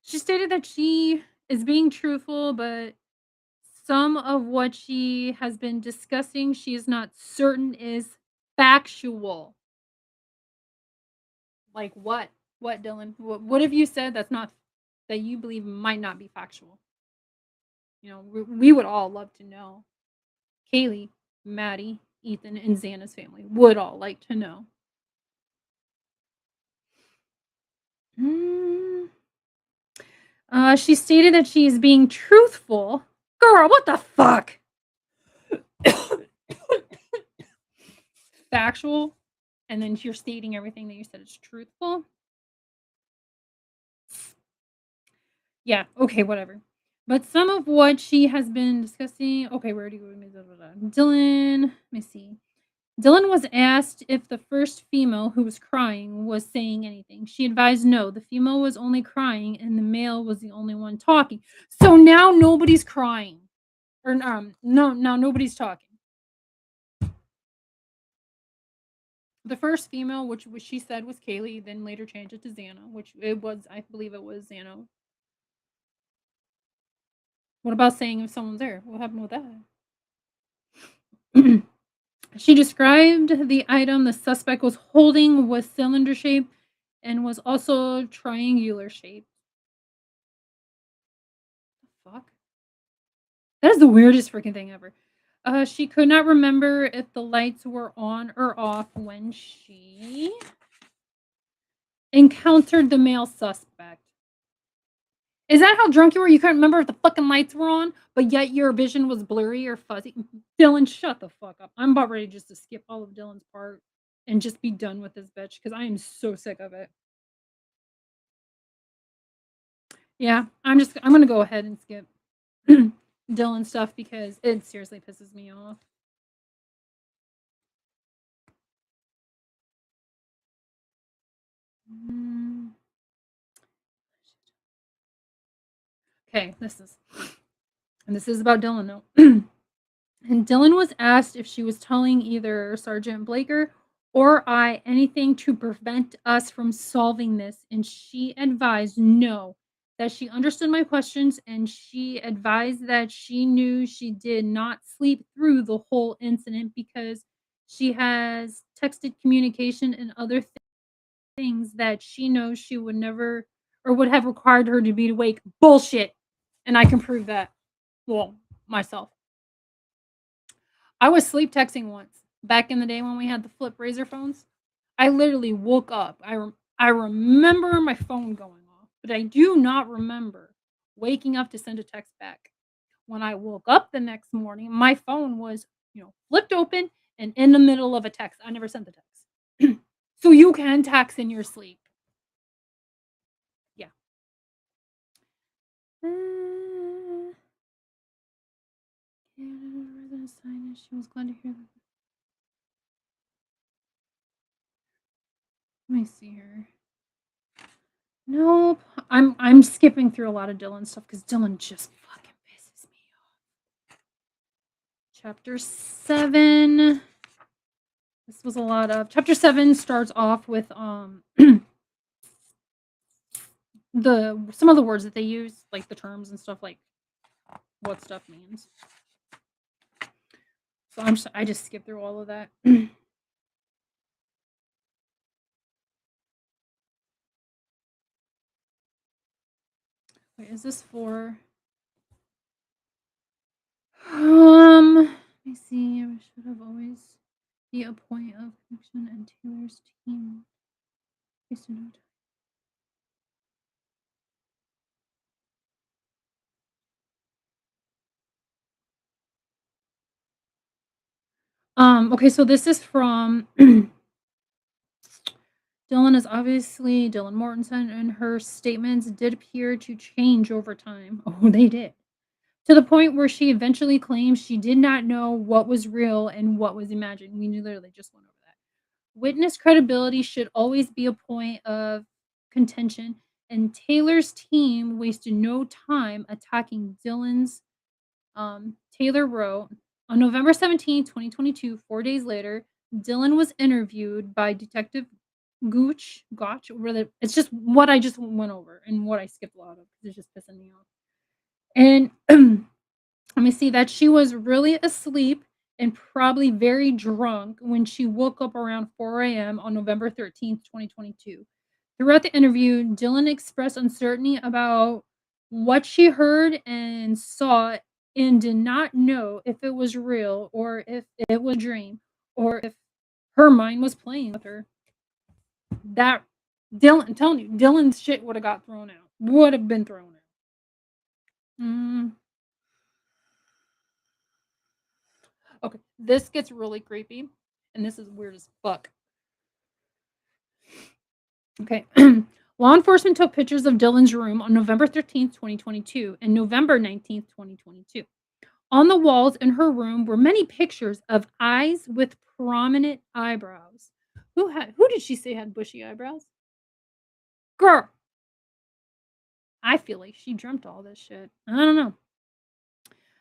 She stated that she is being truthful, but some of what she has been discussing, she is not certain is factual. Like what? What, Dylan? What have you said that's not that you believe might not be factual? We would all love to know. Kaylee, Maddie, Ethan, and Xana's family would all like to know. Mm. She stated that she is being truthful. Girl, what the fuck? Factual, and then you're stating everything that you said is truthful. Yeah, okay, whatever. But some of what she has been discussing. Okay, where do you Dylan? Let me see. Dylan was asked if the first female who was crying was saying anything. She advised no, the female was only crying and the male was the only one talking. So now nobody's crying. Or no, now nobody's talking. The first female, which she said was Kaylee, then later changed it to Xana, which it was, I believe it was Xana. What about saying if someone's there? What happened with that? She described the item the suspect was holding was cylinder shaped and was also triangular shaped. Fuck. That is the weirdest freaking thing ever. She could not remember if the lights were on or off when she encountered the male suspect. Is that how drunk you were? You couldn't remember if the fucking lights were on, but yet your vision was blurry or fuzzy? Dylan, shut the fuck up. I'm about ready just to skip all of Dylan's part and just be done with this bitch because I am so sick of it. Yeah, I'm gonna go ahead and skip Dylan stuff because it seriously pisses me off. Mm. Okay, this is about Dylan now. And Dylan was asked if she was telling either Sergeant Blaker or I anything to prevent us from solving this, and she advised no, that she understood my questions, and she advised that she knew she did not sleep through the whole incident because she has texted communication and other things that she knows she would never or would have required her to be awake. Bullshit. And I can prove that. Well, myself. I was sleep texting once back in the day when we had the flip razor phones. I literally woke up. I remember my phone going off, but I do not remember waking up to send a text back. When I woke up the next morning, my phone was, flipped open and in the middle of a text. I never sent the text. So you can text in your sleep. Yeah. Uh, resident sign she was glad to hear that. Let me see here. Nope. I'm skipping through a lot of Dylan stuff because Dylan just fucking pisses me off. Chapter 7. This was a lot of chapter 7 starts off with the some of the words that they use, like the terms and stuff, like what stuff means. So I just skip through all of that. Wait, is this for let me see. I should have always be a point of connection and Taylor's team. Wasted no time. Okay, so this is from Dylan is obviously Dylan Mortensen, and her statements did appear to change over time. Oh, they did. To the point where she eventually claims she did not know what was real and what was imagined. We literally just went over that. Witness credibility should always be a point of contention, and Taylor's team wasted no time attacking Dylan's. Taylor wrote on November 17th, 2022, 4 days later, Dylan was interviewed by Detective Gotch. Really, it's just what I just went over and what I skipped a lot of because it's just pissing me off. And let me see that she was really asleep and probably very drunk when she woke up around 4 a.m. on November 13th, 2022. Throughout the interview, Dylan expressed uncertainty about what she heard and saw and did not know if it was real or if it was a dream or if her mind was playing with her. That I'm telling you, Dylan's shit would have got thrown out. Would have been thrown out. Mm. Okay, this gets really creepy, and this is weird as fuck. Okay. Law enforcement took pictures of Dylan's room on November 13th, 2022 and November 19th, 2022. On the walls in her room were many pictures of eyes with prominent eyebrows. Who did she say had bushy eyebrows? Girl, I feel like she dreamt all this shit. I don't know.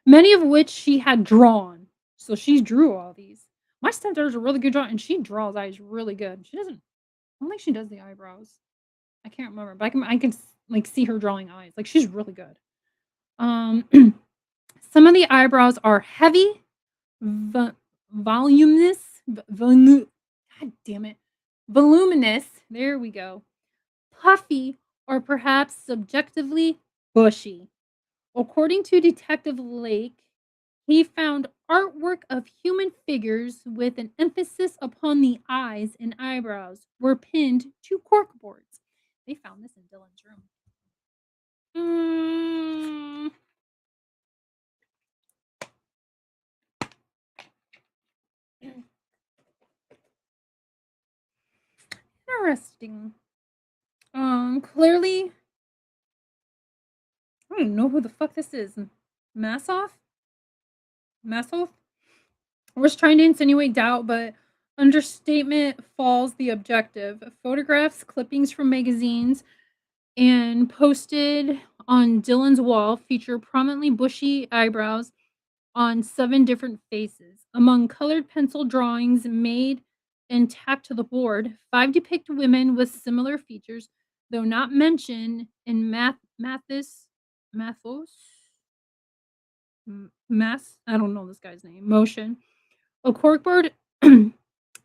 Many of which she had drawn. So she drew all these. My stepdaughter's a really good drawer, and she draws eyes really good. She doesn't. I don't think she does the eyebrows. I can't remember, but I can like see her drawing eyes. Like she's really good. Um, some of the eyebrows are heavy, v- voluminous, God damn it, voluminous. There we go. Puffy, or perhaps subjectively bushy. According to Detective Lake, he found artwork of human figures with an emphasis upon the eyes and eyebrows were pinned to corkboards. They found this in Dylan's room. Mm, interesting. Clearly, I don't know who the fuck this is. Massoff? Massoff? Was trying to insinuate doubt, but understatement falls the objective. Photographs, clippings from magazines, and posted on Dylan's wall feature prominently bushy eyebrows on 7 different faces. Among colored pencil drawings made and tacked to the board, 5 depict women with similar features, though not mentioned in Mathos Mass I don't know this guy's name, motion. A corkboard in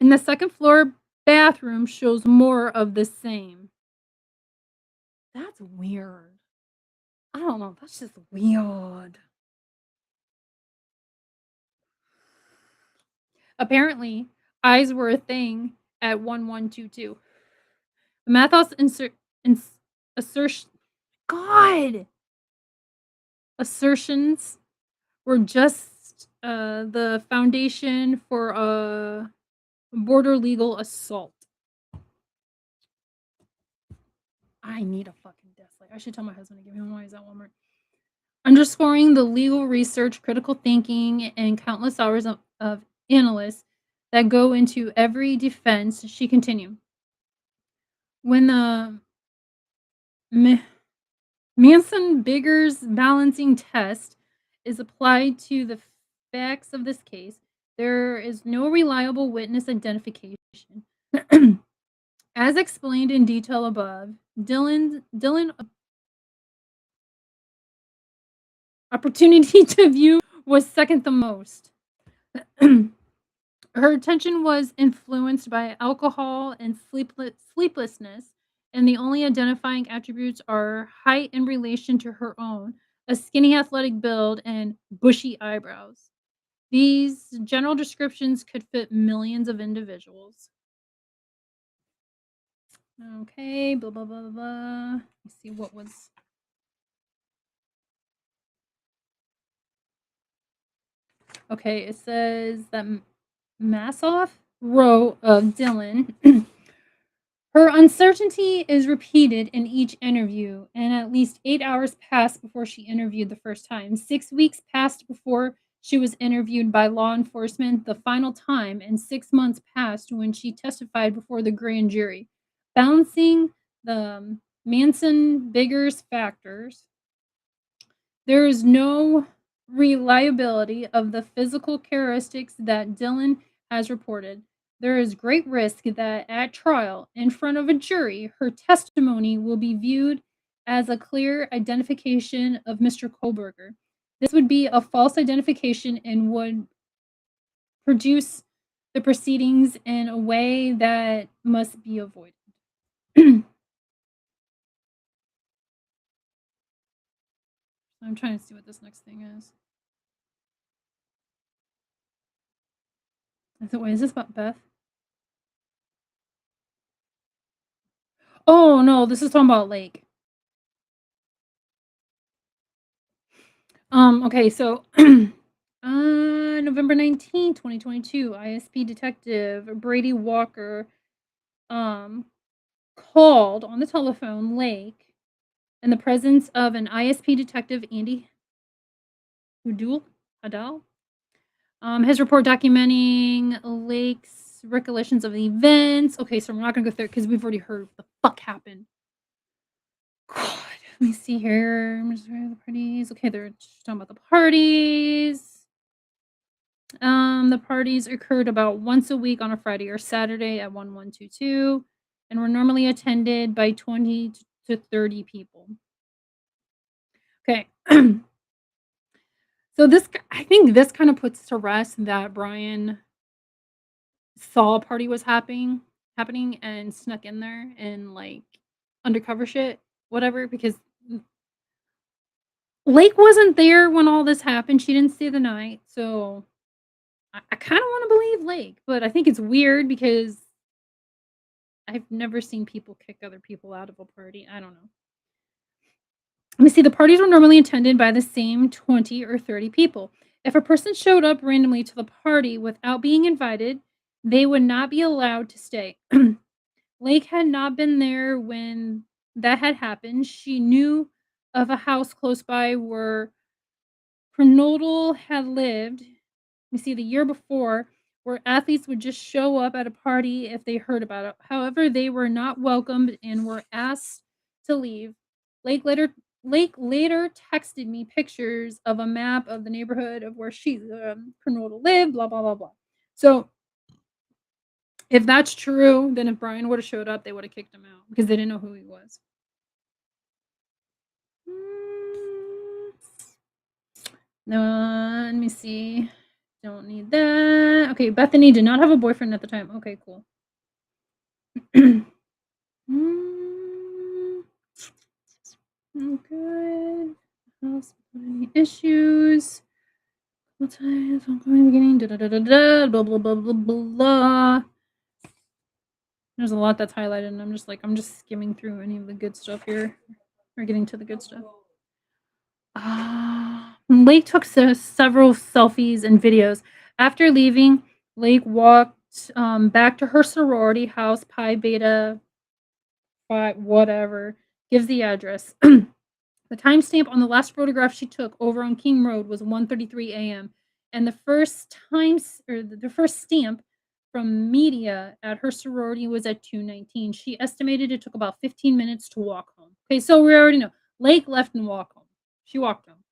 the second floor bathroom shows more of the same. That's weird. I don't know, that's just weird. Apparently, eyes were a thing at 1122. Mathos ins assertion God! Assertions were just, the foundation for a border legal assault. I need a fucking desk light. I should tell my husband to give me one while he's at Walmart. Underscoring the legal research, critical thinking, and countless hours of analysis that go into every defense, she continued. When the Ma- Manson-Biggers balancing test is applied to the facts of this case, there is no reliable witness identification. As explained in detail above, Dylan opportunity to view was second the most. Her attention was influenced by alcohol and sleeplessness, and the only identifying attributes are height in relation to her own, a skinny athletic build, and bushy eyebrows. These general descriptions could fit millions of individuals. Okay, blah blah blah blah. Blah. Let's see what was. Okay, it says that Massoff wrote of Dylan. Her uncertainty is repeated in each interview, and at least 8 hours passed before she interviewed the first time. 6 weeks passed before she was interviewed by law enforcement the final time, and 6 months passed when she testified before the grand jury. Balancing the Manson Biggers factors, there is no reliability of the physical characteristics that Dylan has reported. There is great risk that at trial, in front of a jury, her testimony will be viewed as a clear identification of Mr. Kohlberger. This would be a false identification and would produce the proceedings in a way that must be avoided. I'm trying to see what this next thing is. Wait, is this about Beth? Oh no, this is talking about Lake. Okay, so November 19th, 2022, ISP detective Brady Walker called on the telephone Lake in the presence of an ISP detective Andy Hadal. His report documenting Lake's recollections of the events. Okay, so we're not gonna go through it because we've already heard what the fuck happened. God, let me see here. The parties. Okay, they're talking about the parties. The parties occurred about once a week on a Friday or Saturday at 1122 and were normally attended by 20 to 30 people. Okay. So I think this kind of puts to rest that Brian saw a party was happening and snuck in there and like undercover shit, whatever, because Lake wasn't there when all this happened. She didn't stay the night. So I kind of want to believe Lake, but I think it's weird because I've never seen people kick other people out of a party. I don't know. Let me see. The parties were normally attended by the same 20 or 30 people. If a person showed up randomly to the party without being invited, they would not be allowed to stay. Lake had not been there when that had happened. She knew of a house close by where Prenodal had lived. We see the year before, where athletes would just show up at a party if they heard about it. However, they were not welcomed and were asked to leave. Lake later Lake later texted me pictures of a map of the neighborhood of where she Cronulla lived, blah blah blah blah. So if that's true, then if Brian would have showed up, they would have kicked him out because they didn't know who he was. Mm, let me see. Don't need that. Okay, Bethany did not have a boyfriend at the time. Okay, cool. Mm, good. House any issues? What time is ongoing beginning? Da, da, da, da, da, blah blah blah blah blah. There's a lot that's highlighted, and I'm just skimming through any of the good stuff here. Or getting to the good stuff. Lake took several selfies and videos. After leaving, Lake walked back to her sorority house, Pi Beta, Phi, whatever, gives the address. The timestamp on the last photograph she took over on King Road was 1:33 a.m. and the first the first stamp from media at her sorority was at 2:19. She estimated it took about 15 minutes to walk home. Okay, so we already know. Lake left and walked home. She walked home.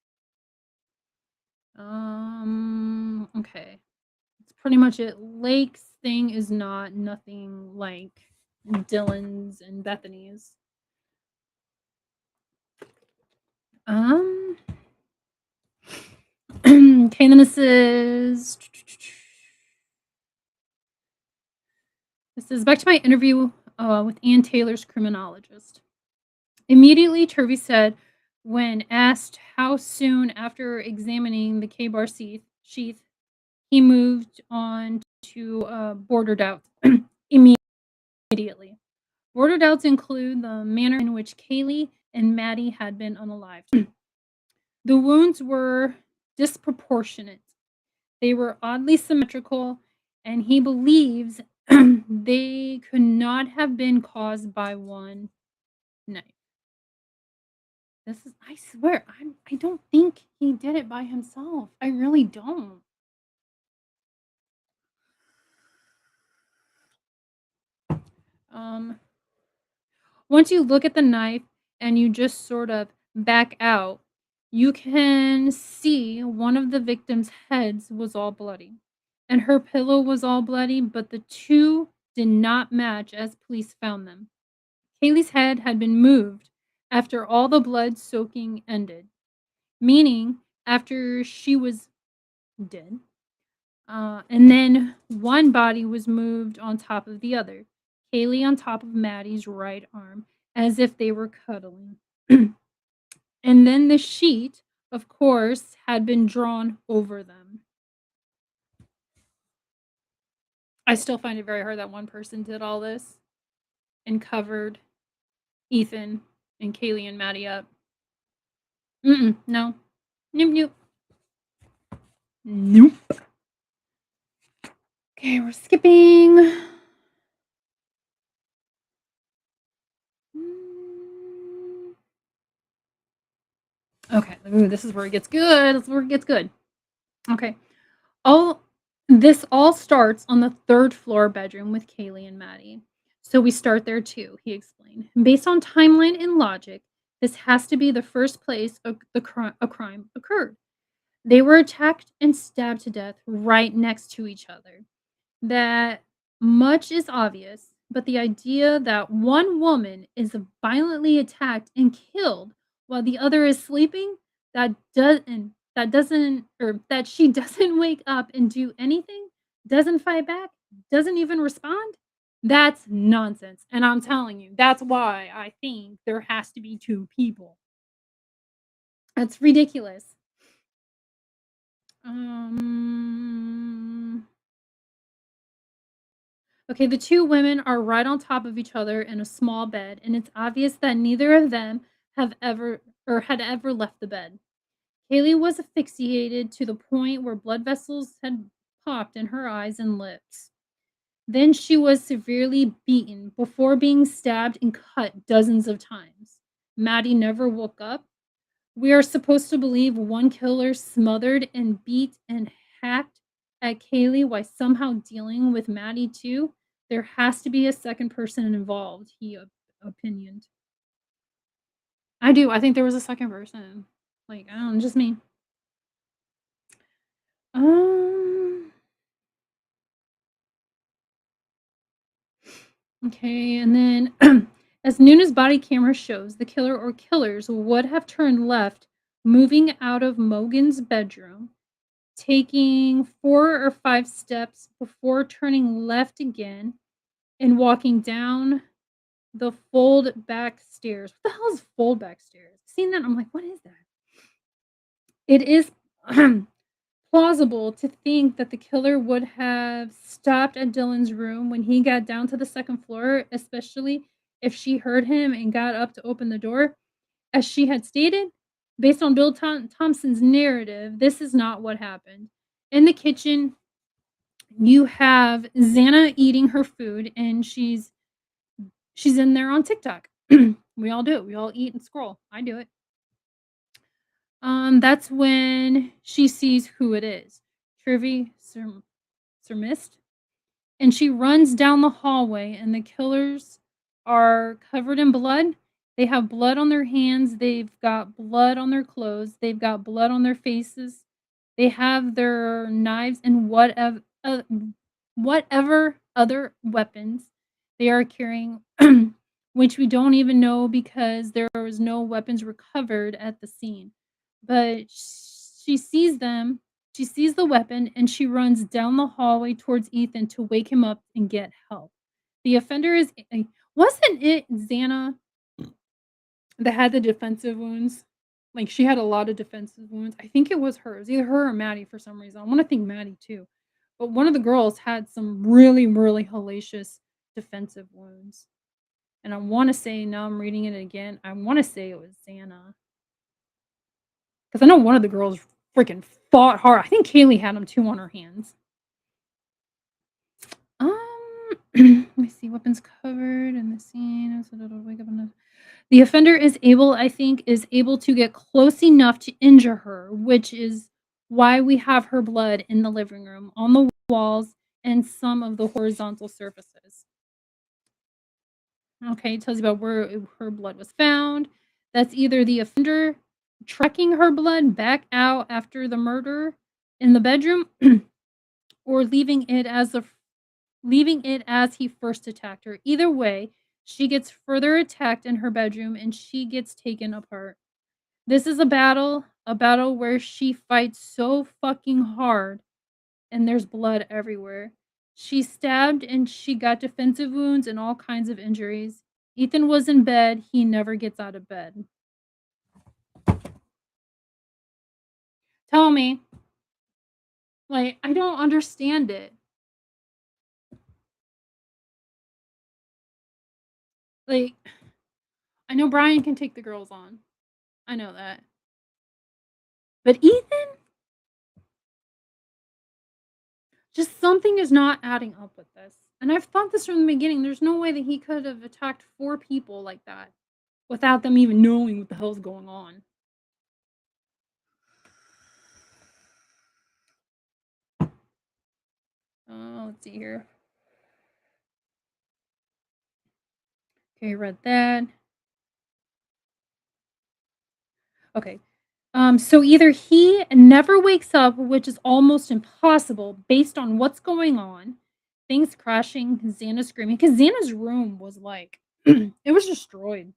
Okay. That's pretty much it. Lake's thing is not nothing like Dylan's and Bethany's. Um okay, then this is back to my interview with Ann Taylor's criminologist. Immediately, Turvey said, when asked how soon after examining the K-bar sheath he moved on to border doubts immediately. Border doubts include the manner in which Kaylee and Maddie had been unalived. The wounds were disproportionate. They were oddly symmetrical, and he believes they could not have been caused by one knife. This is, I swear, I don't think he did it by himself. I really don't. Um, Once you look at the knife and you just sort of back out, you can see one of the victim's heads was all bloody and her pillow was all bloody, but the two did not match as police found them. Kaylee's head had been moved after all the blood soaking ended, meaning after she was dead. And then one body was moved on top of the other, Kaylee on top of Maddie's right arm, as if they were cuddling. And then the sheet, of course, had been drawn over them. I still find it very hard that one person did all this and covered Ethan and Kaylee and Maddie up. No. Nope, nope. Nope. Okay, we're skipping. Okay, ooh, this is where it gets good. This is where it gets good. Okay. All this all starts on the third floor bedroom with Kaylee and Maddie. So we start there too, he explained. Based on timeline and logic, this has to be the first place a crime occurred. They were attacked and stabbed to death right next to each other. That much is obvious, but the idea that one woman is violently attacked and killed while the other is sleeping, that she doesn't wake up and do anything, doesn't fight back, doesn't even respond, that's nonsense. And I'm telling you, that's why I think there has to be two people. That's ridiculous. Um Okay, the two women are right on top of each other in a small bed, and it's obvious that neither of them had ever left the bed. Kaylee was asphyxiated to the point where blood vessels had popped in her eyes and lips. Then she was severely beaten before being stabbed and cut dozens of times. Maddie never woke up. We are supposed to believe one killer smothered and beat and hacked at Kaylee while somehow dealing with Maddie too. There has to be a second person involved, he opinioned. I do. I think there was a second person. Like, I don't know, just me. Um, okay, and then as Nuna's body camera shows, the killer or killers would have turned left, moving out of Mogan's bedroom, taking 4 or 5 steps before turning left again and walking down the fold back stairs. What the hell is fold back stairs? Seeing that, I'm like, "What is that?" It is plausible to think that the killer would have stopped at Dylan's room when he got down to the second floor, especially if she heard him and got up to open the door. As she had stated, based on Bill Thompson's narrative, this is not what happened. In the kitchen, you have Xana eating her food, and she's in there on TikTok. We all do it. We all eat and scroll. I do it. That's when she sees who it is. Trivy Surmist. And she runs down the hallway, and the killers are covered in blood. They have blood on their hands, they've got blood on their clothes, they've got blood on their faces. They have their knives and whatever other weapons they are carrying, which we don't even know because there was no weapons recovered at the scene. But she sees them, she sees the weapon, and she runs down the hallway towards Ethan to wake him up and get help. The offender is wasn't it Xana that had the defensive wounds? Like, she had a lot of defensive wounds. I think it was her. It was either her or Maddie for some reason. I wanna think Maddie too. But one of the girls had some really, really hellacious defensive wounds. And I wanna say, now I'm reading it again, I wanna say it was Xana. Because I know one of the girls freaking fought hard. I think Kaylee had them too on her hands. Let me see. Weapons covered in the scene. Wake up the offender is able, I think, is able to get close enough to injure her, which is why we have her blood in the living room, on the walls, and some of the horizontal surfaces. Okay, it tells you about where her blood was found. That's either the offender tracking her blood back out after the murder in the bedroom or leaving it as he first attacked her. Either way, she gets further attacked in her bedroom and she gets taken apart. This is a battle where she fights so fucking hard and there's blood everywhere. She's stabbed and she got defensive wounds and all kinds of injuries. Ethan was in bed. He never gets out of bed. Tell me. Like, I don't understand it. Like, I know Brian can take the girls on. I know that. But Ethan, just something is not adding up with this. And I've thought this from the beginning. There's no way that he could have attacked 4 people like that without them even knowing what the hell's going on. Let's see here. Okay, read that. Okay. So either he never wakes up, which is almost impossible based on what's going on, things crashing, Xana screaming, because Xana's room was like, it was destroyed.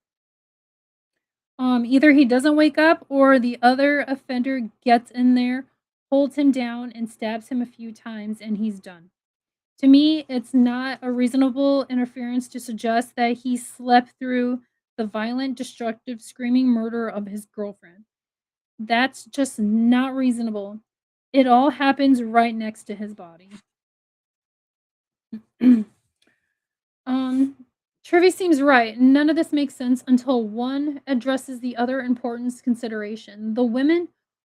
Either he doesn't wake up or the other offender gets in there, holds him down, and stabs him a few times, and he's done. To me, it's not a reasonable interference to suggest that he slept through the violent, destructive, screaming murder of his girlfriend. That's just not reasonable. It all happens right next to his body. um, Trivy seems right. None of this makes sense until one addresses the other important consideration. The women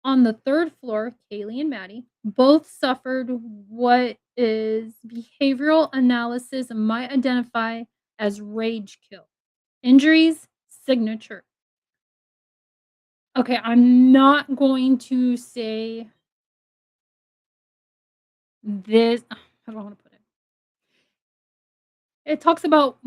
on the third floor, Kaylee and Maddie, both suffered what is behavioral analysis might identify as rage kill. Injuries, signature. Okay, I'm not going to say this. How do I want to put it? It talks about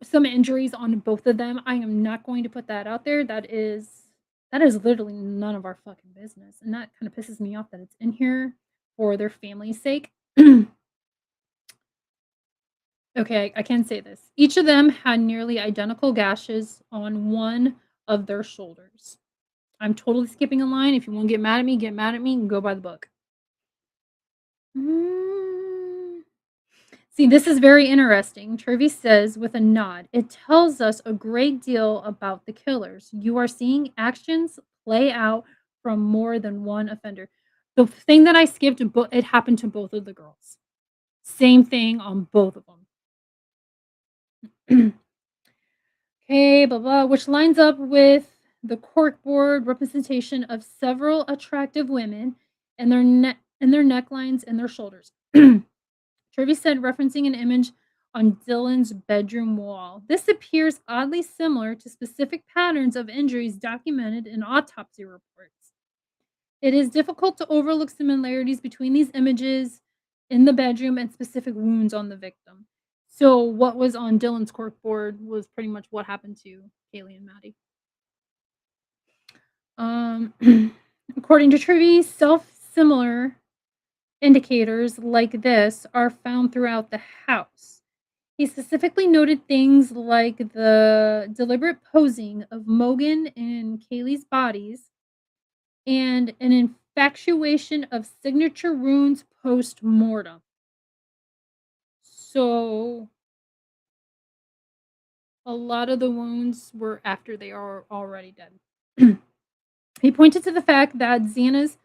some injuries on both of them. I am not going to put that out there. That is literally none of our fucking business, and that kinda pisses me off that it's in here for their family's sake. Okay, I can say this. Each of them had nearly identical gashes on one of their shoulders. I'm totally skipping a line. If you wanna get mad at me, and go by the book. Mm. See, this is very interesting. Turvey says with a nod, it tells us a great deal about the killers. You are seeing actions play out from more than one offender. The thing that I skipped, it happened to both of the girls. Same thing on both of them. Okay, blah blah, which lines up with the corkboard representation of several attractive women and their necklines and their shoulders. Trevi said, referencing an image on Dylan's bedroom wall. This appears oddly similar to specific patterns of injuries documented in autopsy reports. It is difficult to overlook similarities between these images in the bedroom and specific wounds on the victim. So, what was on Dylan's corkboard was pretty much what happened to Kaylee and Maddie. Um, according to Trevi, self-similar indicators like this are found throughout the house. He specifically noted things like the deliberate posing of Mogan and Kaylee's bodies and an infatuation of signature runes post mortem. So, a lot of the wounds were after they are already dead. He pointed to the fact that Xana's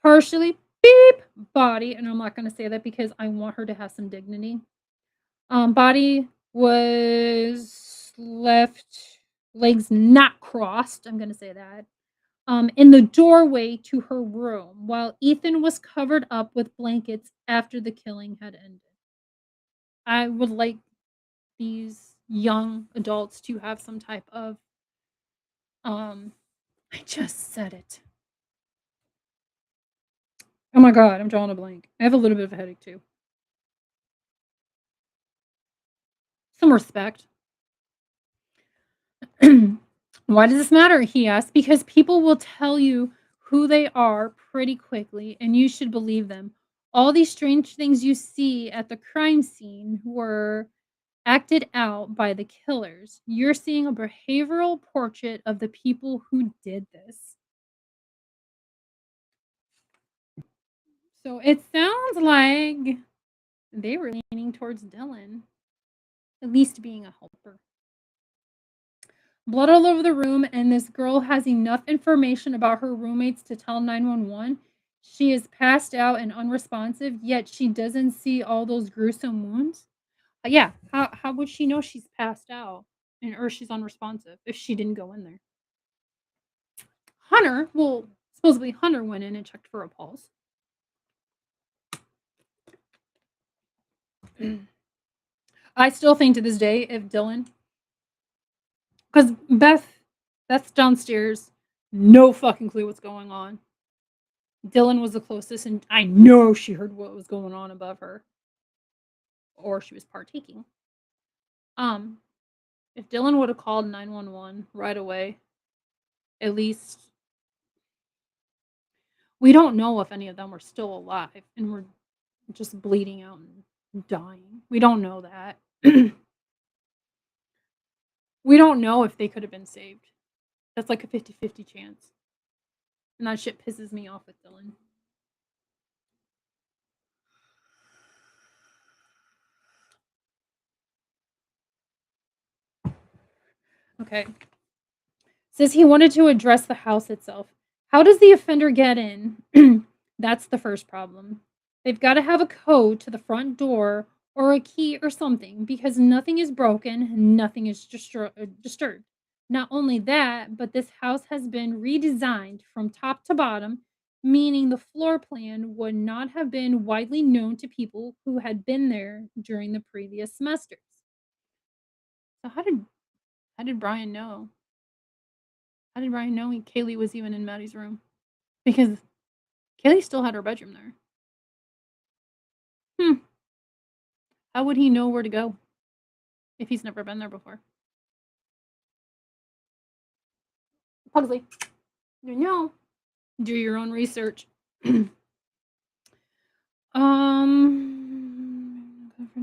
partially beep body, and I'm not going to say that because I want her to have some dignity. Body was left legs not crossed. I'm going to say that. In the doorway to her room, while Ethan was covered up with blankets after the killing had ended. I would like these young adults to have some type of um I just said it. Oh my god, I'm drawing a blank. I have a little bit of a headache too. Some respect. Why does this matter? He asked. Because people will tell you who they are pretty quickly, and you should believe them. All these strange things you see at the crime scene were acted out by the killers. You're seeing a behavioral portrait of the people who did this. So it sounds like they were leaning towards Dylan, at least being a helper. Blood all over the room, and this girl has enough information about her roommates to tell 911. She is passed out and unresponsive, yet she doesn't see all those gruesome wounds. Yeah, how would she know she's passed out and or she's unresponsive if she didn't go in there? Hunter, well, supposedly Hunter went in and checked for a pulse. I still think to this day if Dylan, because Beth's downstairs, no fucking clue what's going on. Dylan was the closest, and I know she heard what was going on above her, or she was partaking. Um, if Dylan would have called 911 right away, at least we don't know if any of them were still alive and were just bleeding out and dying. We don't know that. We don't know if they could have been saved. That's like a 50-50 chance. And that shit pisses me off with Dylan. Okay. Says he wanted to address the house itself. How does the offender get in? That's the first problem. They've got to have a code to the front door or a key or something because nothing is broken, nothing is disturbed. Not only that, but this house has been redesigned from top to bottom, meaning the floor plan would not have been widely known to people who had been there during the previous semesters. So how did Brian know? How did Brian know Kaylee was even in Maddie's room? Because Kaylee still had her bedroom there. Hmm. How would he know where to go? if he's never been there before. Pugsley, you know, do your own research.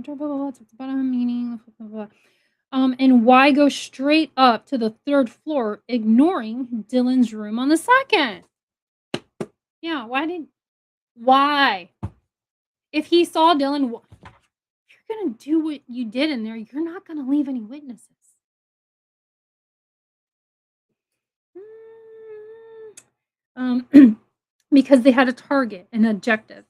Blah, blah, blah, talks about a meaning, blah, blah, blah. And why go straight up to the third floor, ignoring Dylan's room on the second? Yeah, why? If he saw Dylan, you're gonna do what you did in there. You're not gonna leave any witnesses. Because they had a target, an objective,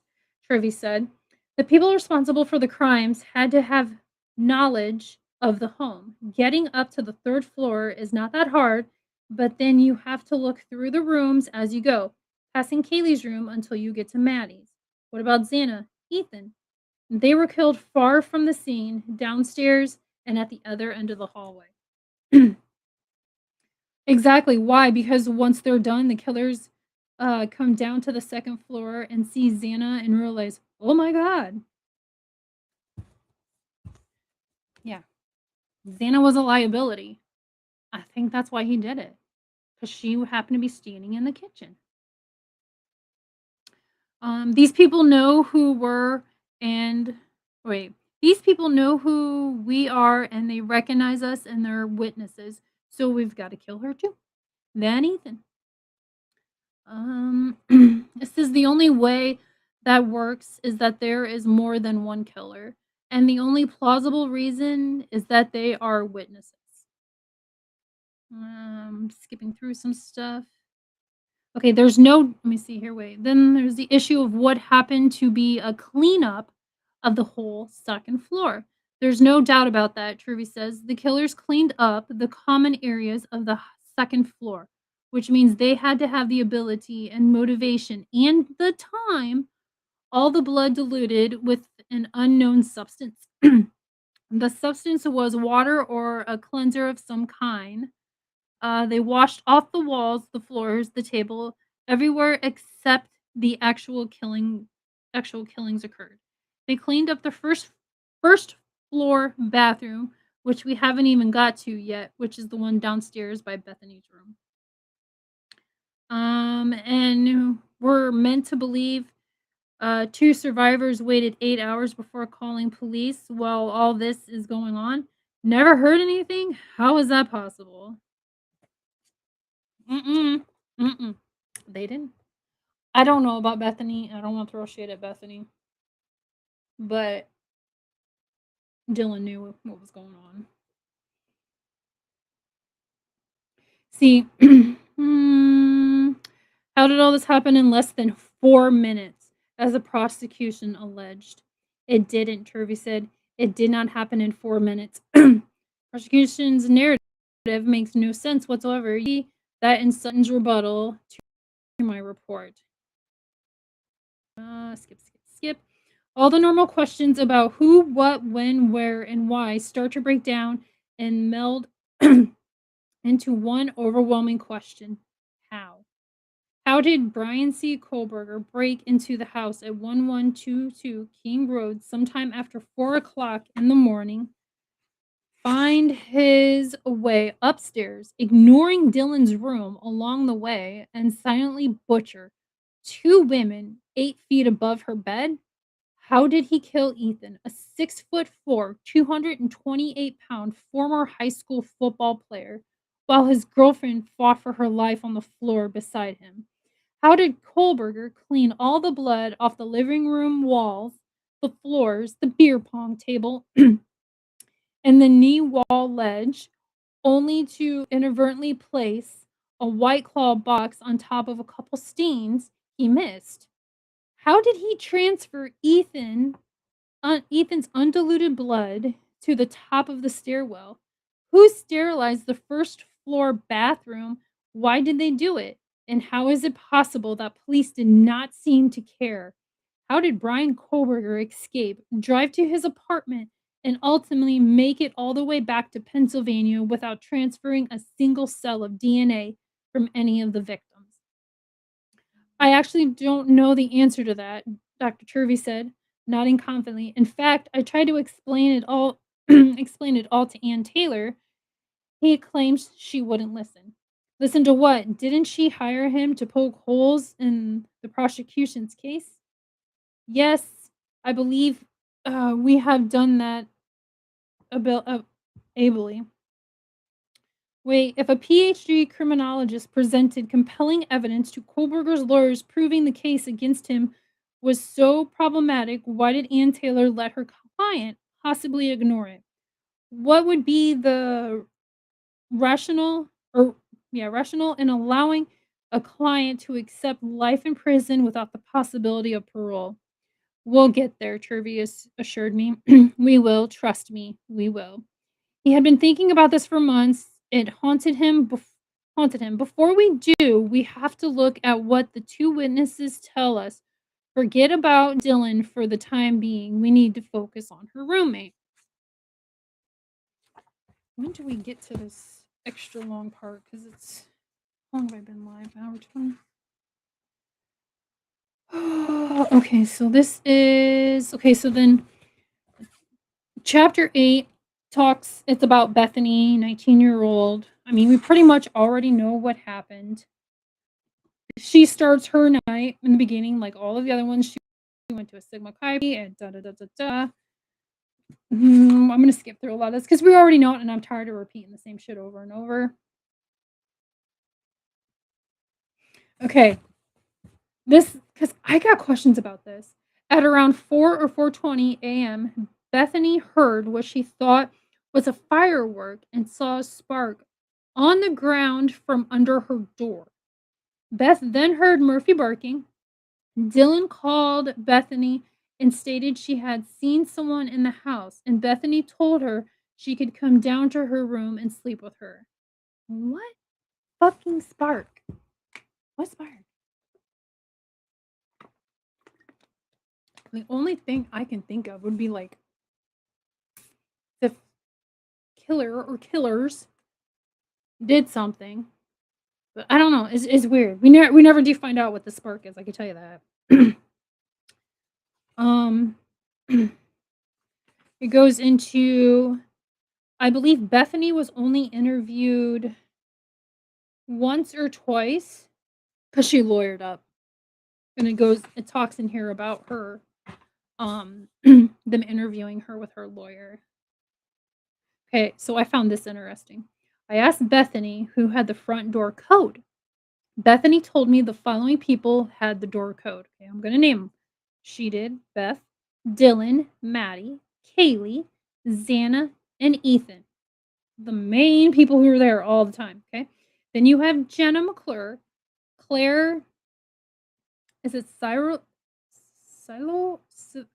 Trevi said. The people responsible for the crimes had to have knowledge of the home. Getting up to the third floor is not that hard, but then you have to look through the rooms as you go, passing Kaylee's room until you get to Maddie's. What about Xana? Ethan? They were killed far from the scene, downstairs and at the other end of the hallway. Exactly. Why? Because once they're done, the killers come down to the second floor and see Xana and realize, oh my god. Yeah. Xana was a liability. I think that's why he did it. Because she happened to be standing in the kitchen. These people know who we're and wait. These people know who we are and they recognize us and they're witnesses. So we've got to kill her too. Then Ethan. This is the only way that works is that there is more than one killer. And the only plausible reason is that they are witnesses. Skipping through some stuff. Okay, there's no, let me see here, wait. Then there's the issue of what happened to be a cleanup of the whole second floor. There's no doubt about that, Truby says. The killers cleaned up the common areas of the second floor, which means they had to have the ability and motivation and the time, all the blood diluted with an unknown substance. The substance was water or a cleanser of some kind. They washed off the walls, the floors, the table, everywhere except the actual killings occurred. They cleaned up the first floor bathroom, which we haven't even got to yet, which is the one downstairs by Bethany's room. And we're meant to believe two survivors waited 8 hours before calling police while all this is going on. Never heard anything? How is that possible? Mm-mm. Mm-mm. They didn't. I don't know about Bethany. I don't want to throw shade at Bethany. But Dylan knew what was going on. See, how did all this happen in less than 4 minutes, as the prosecution alleged? It didn't, Turvey said. It did not happen in 4 minutes. Prosecution's narrative makes no sense whatsoever. That in Sutton's rebuttal to my report. Skip. All the normal questions about who, what, when, where, and why start to break down and meld into one overwhelming question. How? How did Brian C. Kohlberger break into the house at 1122 King Road sometime after 4 o'clock in the morning, find his way upstairs, ignoring Dylan's room along the way, and silently butcher two women 8 feet above her bed? How did he kill Ethan, a 6'4", 228-pound former high school football player, while his girlfriend fought for her life on the floor beside him? How did Kohlberger clean all the blood off the living room walls, the floors, the beer pong table, and the knee wall ledge, only to inadvertently place a White Claw box on top of a couple stains he missed? How did he transfer Ethan's undiluted blood to the top of the stairwell? Who sterilized the first floor bathroom? Why did they do it? And how is it possible that police did not seem to care? How did Brian Kohlberger escape, drive to his apartment, and ultimately make it all the way back to Pennsylvania without transferring a single cell of DNA from any of the victims? I actually don't know the answer to that, Dr. Turvey said, nodding confidently. In fact, I tried to explain it all explained it all to Ann Taylor, he claims she wouldn't listen. Listen to what? Didn't she hire him to poke holes in the prosecution's case? Yes, I believe we have done that ably. Wait, if a PhD criminologist presented compelling evidence to Kohlberger's lawyers proving the case against him was so problematic, why did Ann Taylor let her client possibly ignore it? What would be the rational or rational in allowing a client to accept life in prison without the possibility of parole? We'll get there, Tervius assured me. We will, trust me, we will. He had been thinking about this for months. It haunted him. Before we do, we have to look at what the two witnesses tell us. Forget about Dylan for the time being. We need to focus on her roommate. When do we get to this extra long part? Because it's how long have I been live? Hour 20. Okay, so this is okay. So then, chapter 8 talks. It's about Bethany, 19-year-old. I mean, we pretty much already know what happened. She starts her night in the beginning, like all of the other ones. She went to a Sigma Chi and da da da da da. I'm gonna skip through a lot of this because we already know it, and I'm tired of repeating the same shit over and over. Okay, this because I got questions about this. At around 4 or 4:20 a.m., Bethany heard what she thought was a firework and saw a spark on the ground from under her door. Beth then heard Murphy barking. Dylan called Bethany and stated she had seen someone in the house, and Bethany told her she could come down to her room and sleep with her. What fucking spark? What spark? The only thing I can think of would be like the killer or killers did something. But I don't know. It's weird. We never do find out what the spark is. I can tell you that. um, it goes into. I believe Bethany was only interviewed once or twice because she lawyered up, and it talks in here about her, them interviewing her with her lawyer. Okay, so I found this interesting. I asked Bethany who had the front door code. Bethany told me the following people had the door code. Okay, I'm gonna name them. She did, Beth, Dylan, Maddie, Kaylee, Xana, and Ethan. The main people who were there all the time. Okay. Then you have Jenna McClure, Claire. Is it Cyril? Silo?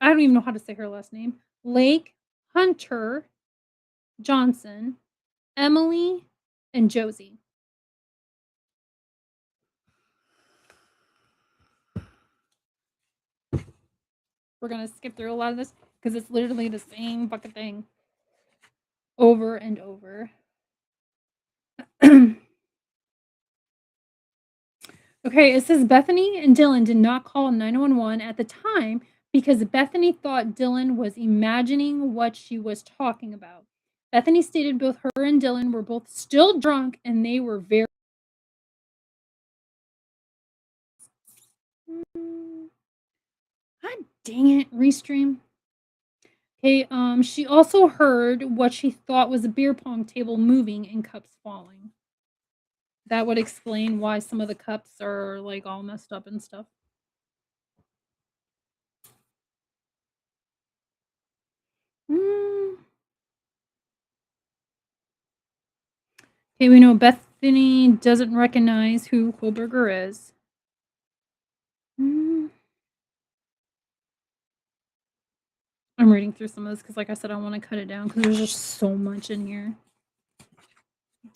I don't even know how to say her last name. Lake, Hunter, Johnson, Emily, and Josie. We're gonna skip through a lot of this because it's literally the same fucking thing over and over. Okay, it says Bethany and Dylan did not call 911 at the time because Bethany thought Dylan was imagining what she was talking about. Bethany stated both her and Dylan were both still drunk and they were very. God dang it, restream. Okay, she also heard what she thought was a beer pong table moving and cups falling. That would explain why some of the cups are like all messed up and stuff. Okay, we know Bethany doesn't recognize who Kohlberger is. I'm reading through some of this because, like I said, I want to cut it down because there's just so much in here.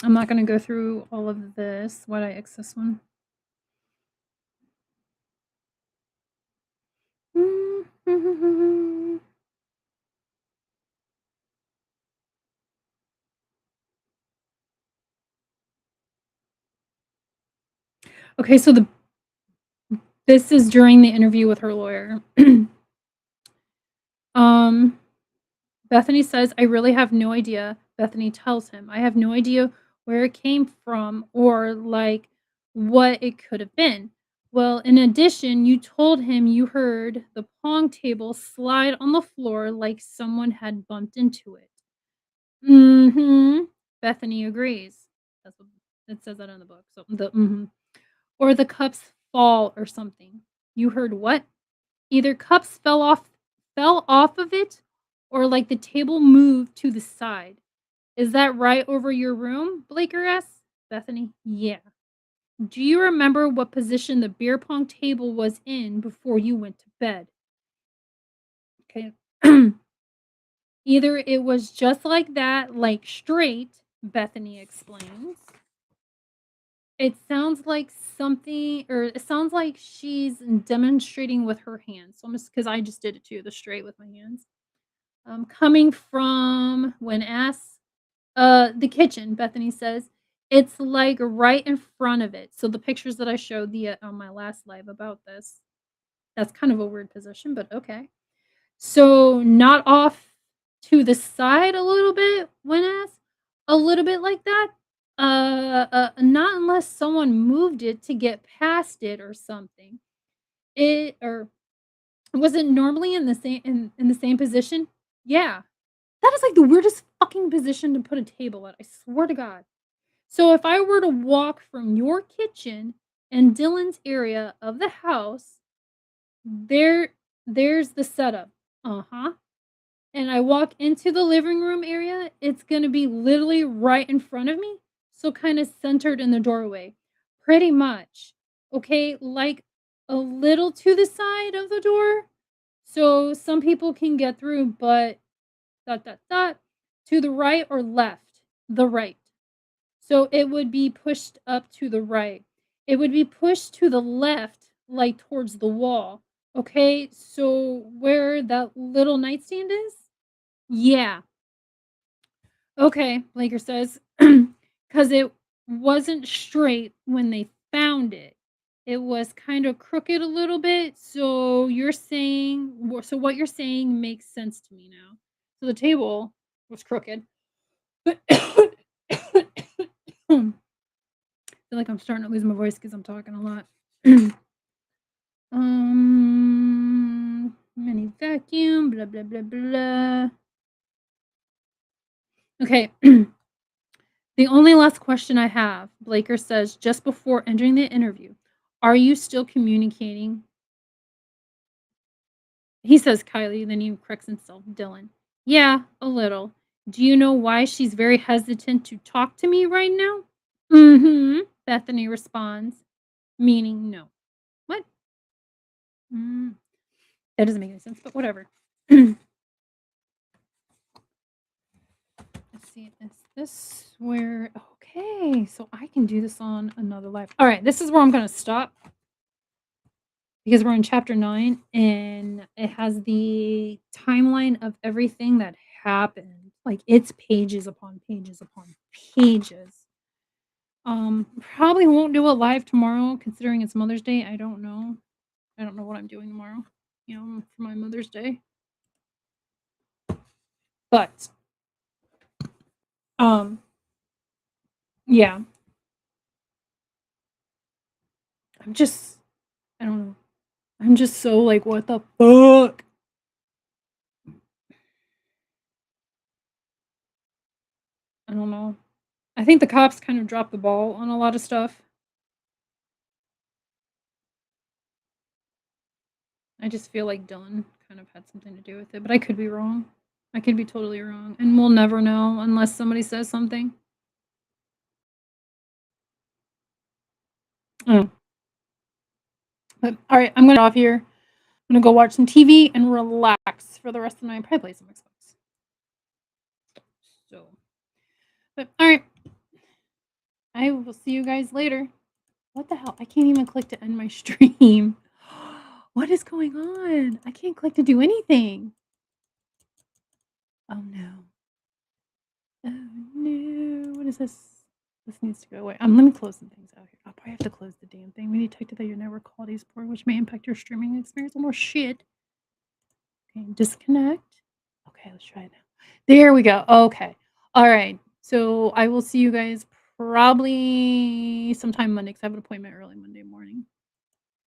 I'm not going to go through all of this. Why did I X this one? Okay, so this is during the interview with her lawyer. Bethany says, "I really have no idea." Bethany tells him, "I have no idea where it came from or, like, what it could have been." Well, in addition, you told him you heard the pong table slide on the floor like someone had bumped into it. Mhm. Bethany agrees. That's what it says that in the book. So the mhm. Or the cups fall or something. You heard what? Either cups fell off of it or like the table moved to the side. Is that right over your room? Blaker asks. Bethany, yeah. Do you remember what position the beer pong table was in before you went to bed? Okay. Either it was just like that, like straight, Bethany explains. It sounds like something, or it sounds like she's demonstrating with her hands. Almost because I just did it too, the straight with my hands. Coming from when asked, the kitchen, Bethany says, it's like right in front of it. So the pictures that I showed the on my last live about this, that's kind of a weird position, but okay. So not off to the side a little bit when asked, a little bit like that. Not unless someone moved it to get past it or something. It or was it normally in the same position? Yeah. That is like the weirdest fucking position to put a table at. I swear to God. So if I were to walk from your kitchen and Dylan's area of the house, there there's the setup. Uh-huh. And I walk into the living room area, it's gonna be literally right in front of me, so kinda centered in the doorway. Pretty much. Okay, like a little to the side of the door, so some people can get through, but dot dot dot to the right or left? The right. So it would be pushed up to the right. It would be pushed to the left, like towards the wall. Okay, so where that little nightstand is? Yeah. Okay, Laker says, because it wasn't straight when they found it. It was kind of crooked a little bit. So you're saying, so what you're saying makes sense to me now. So the table was crooked. I feel like I'm starting to lose my voice because I'm talking a lot. Mini vacuum, blah blah blah blah. Okay. The only last question I have, Blaker says just before entering the interview, are you still communicating? He says Kylie, then he corrects himself, Dylan. Yeah, a little. Do you know why she's very hesitant to talk to me right now? Mm-hmm. Bethany responds, meaning no. What? Mm, that doesn't make any sense, but whatever. Let's see. Is this where? Okay, so I can do this on another live. All right, this is where I'm going to stop because we're in chapter 9 and it has the timeline of everything that happened. Like it's pages upon pages upon pages. Probably won't do it live tomorrow considering it's Mother's Day. I don't know. I don't know what I'm doing tomorrow, for my Mother's Day. But um yeah, I'm just I don't know. I'm just so like what the fuck? I don't know. I think the cops kind of dropped the ball on a lot of stuff. I just feel like Dylan kind of had something to do with it, but I could be wrong. I could be totally wrong, and we'll never know unless somebody says something. Oh, but all right, I'm gonna off here. I'm gonna go watch some TV and relax for the rest of the night. Probably play some Xbox. So, but all right, I will see you guys later. What the hell? I can't even click to end my stream. What is going on? I can't click to do anything. Oh no. Oh no. What is this? This needs to go away. Let me close some things out here. I'll probably have to close the damn thing. We detected that your network quality is poor, which may impact your streaming experience. More shit. Okay, disconnect. Okay, let's try it now. There we go. Okay. Alright. So, I will see you guys probably sometime Monday 'cause I have an appointment early Monday morning.